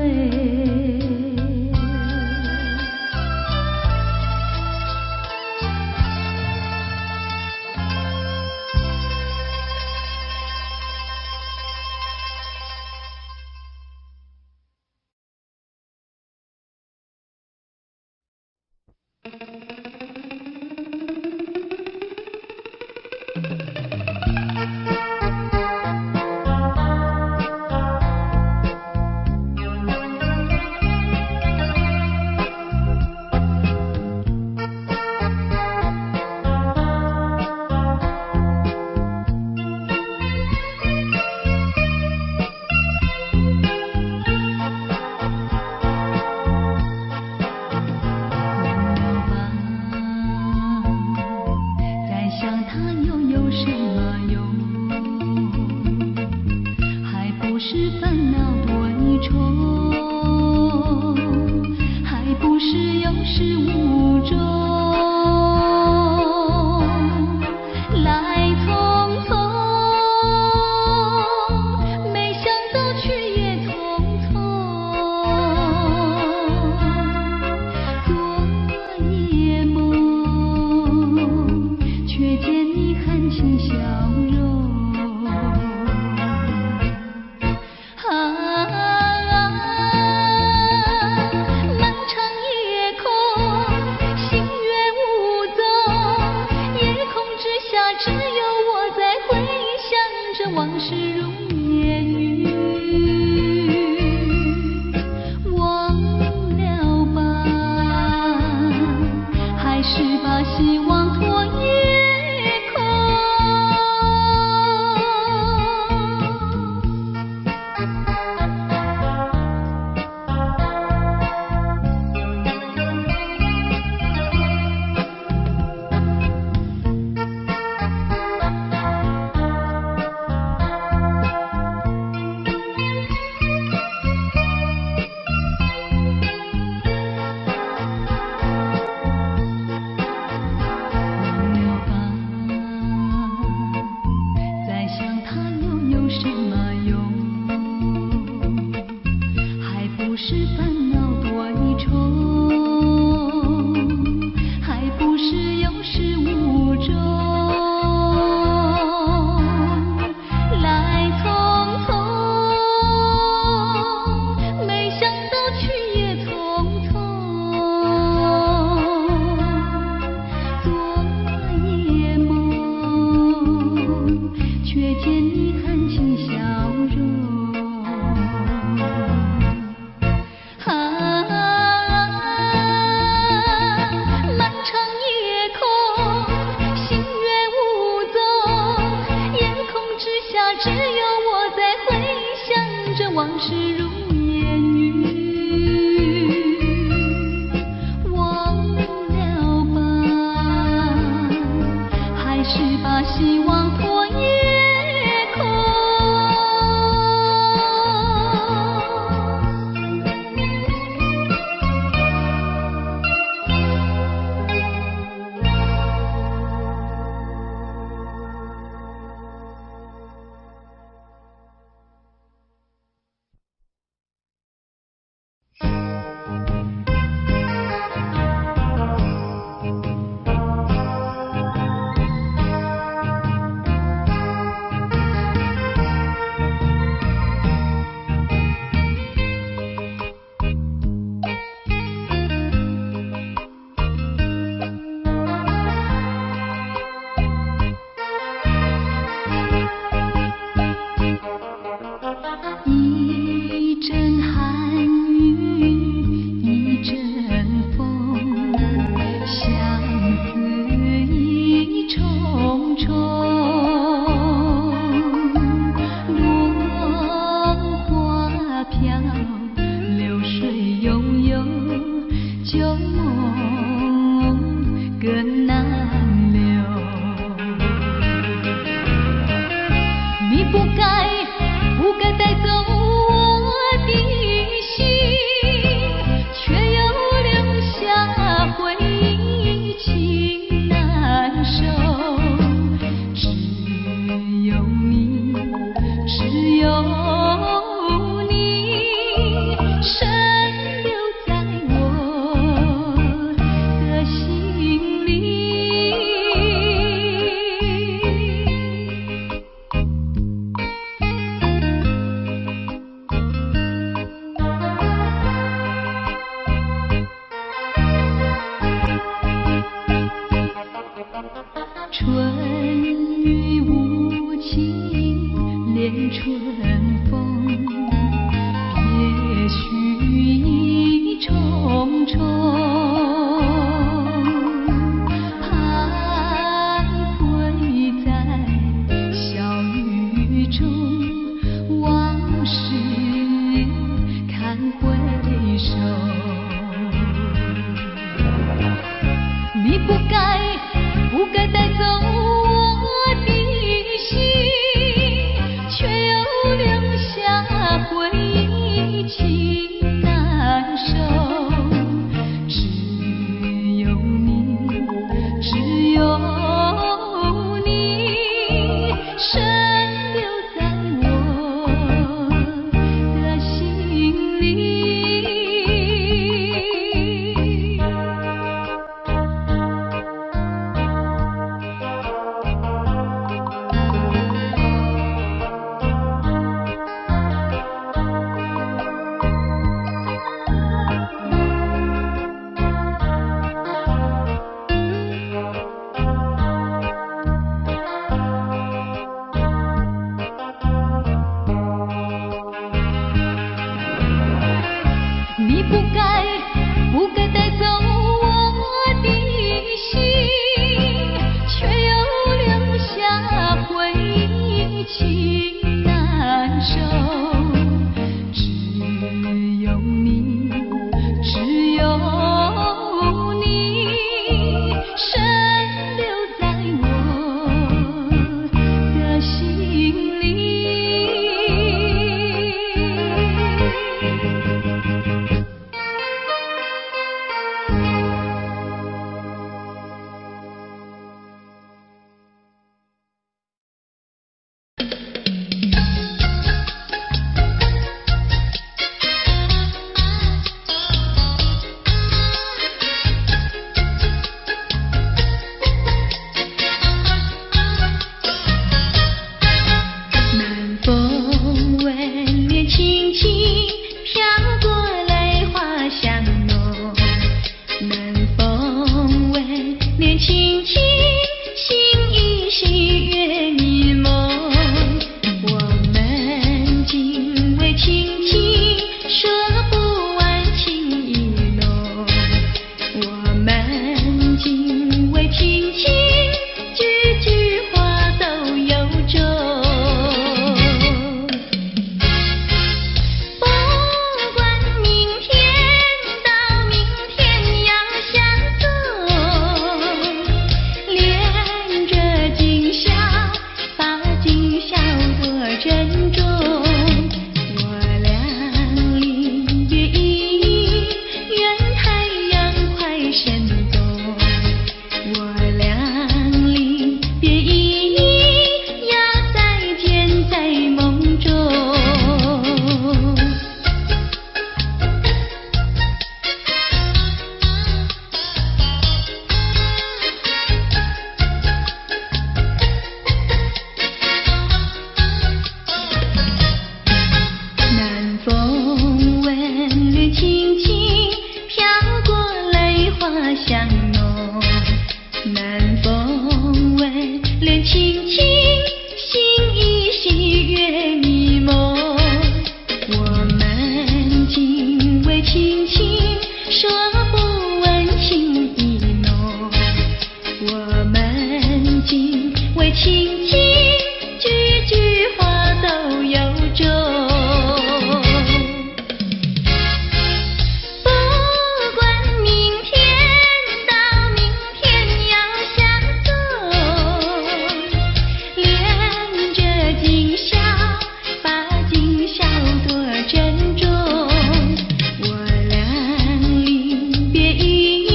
春雨无情恋春风，别绪意重重，徘徊在小雨中，往事看回首。你不该带走我的心，却又留下回忆情难收。只有你，只有你，深留在我的心里。你不该带走我的心，却又留下回忆情难收。只有你，只有你，深留在我的心里。南风吻脸轻轻飘过来，花香浓。南风吻脸轻轻，心依稀月迷蒙。我们今未轻轻，说不完情意浓。我们今未轻轻，句句话都有衷。不管明天到明天要相送，恋着今宵，把今宵多珍重。我俩离别依依，愿太阳快升东。我俩离别依依，要再见在梦中。南风吻脸轻轻飘过来，花香浓。南风吻脸轻轻，心依稀月迷蒙。我们今未轻轻，说不完情意浓。我们今未轻轻，句句话都有衷。不管明天到明天要相送，恋着今宵，把今宵多珍重。我俩离别依依，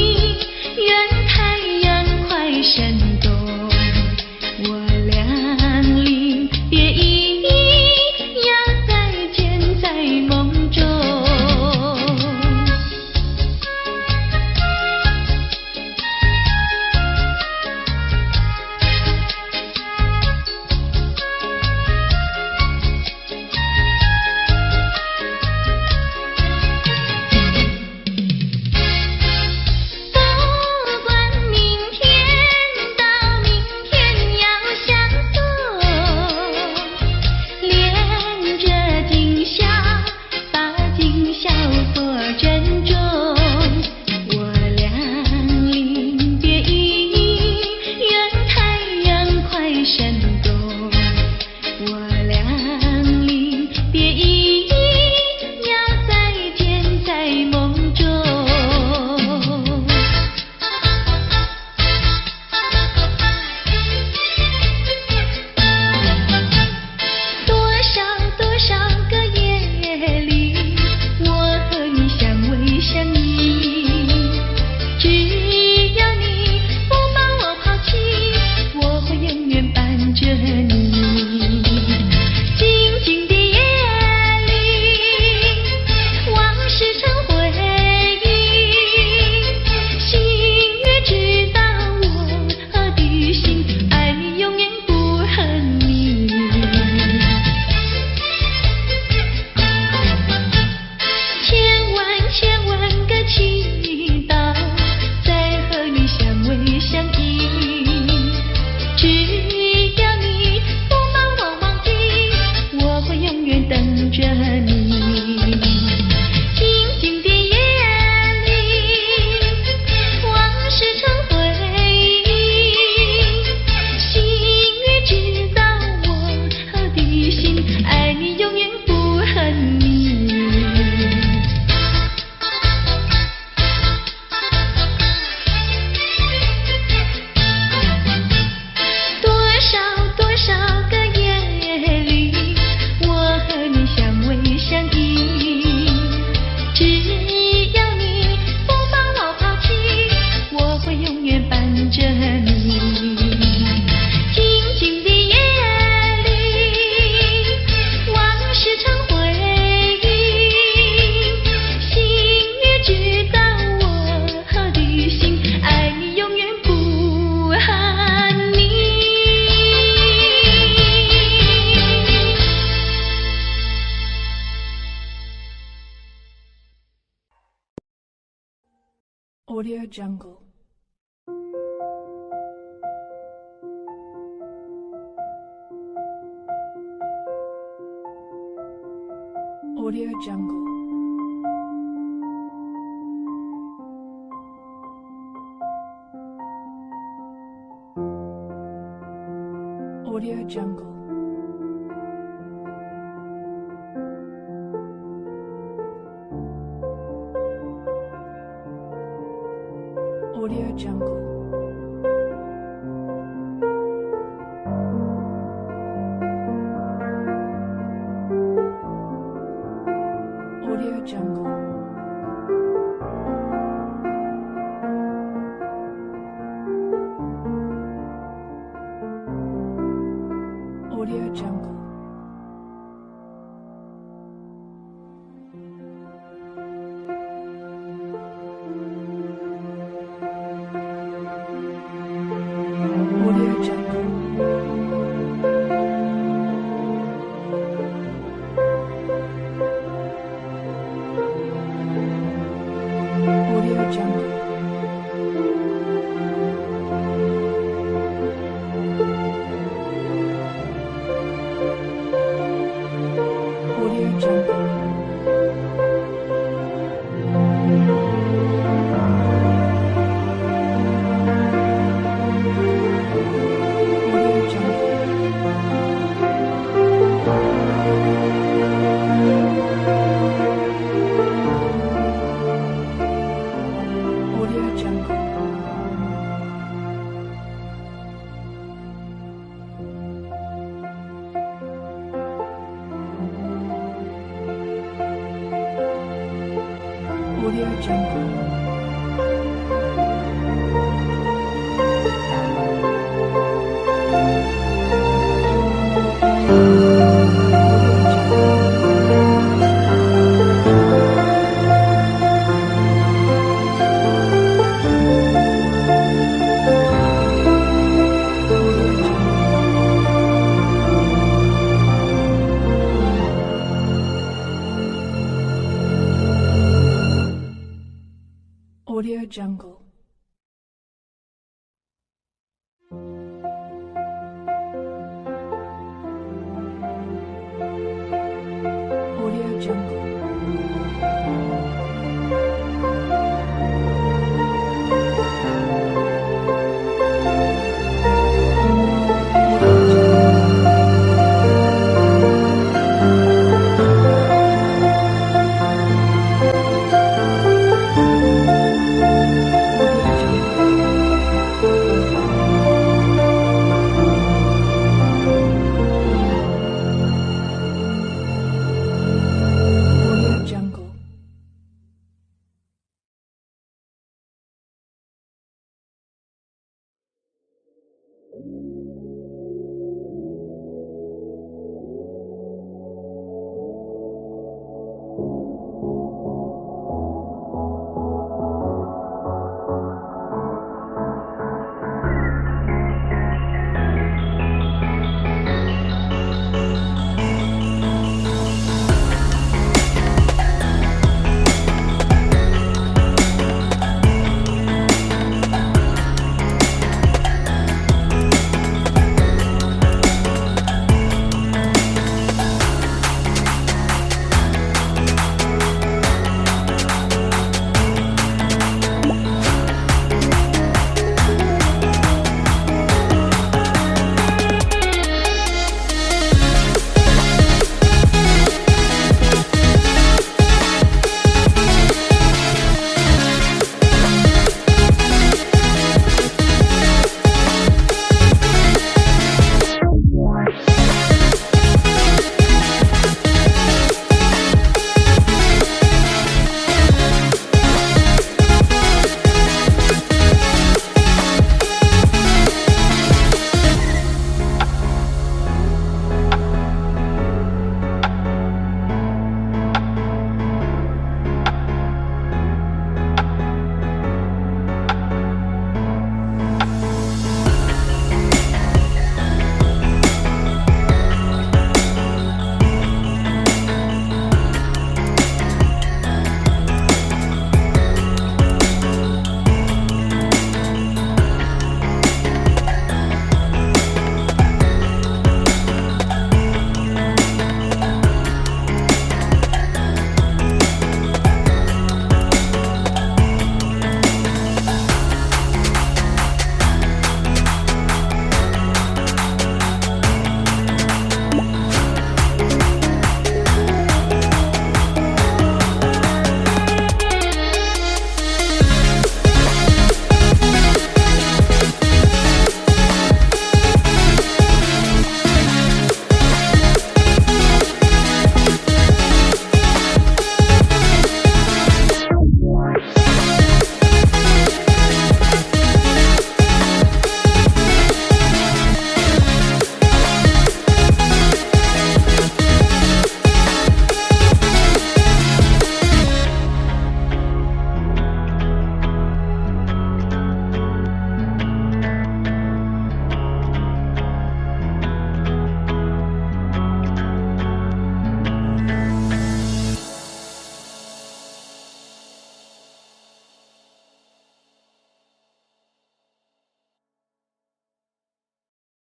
愿太阳快升东。我俩
Jungle. Audio Jungle. Audio Jungle. Audio Jungle. Audio Jungle. Audio Jungle. Audio Jungle. Audio Jungle. Audio Jungle. Audio Jungle. Audio Jungle. Audio Jungle. Audio Jungle. Audio Jungle.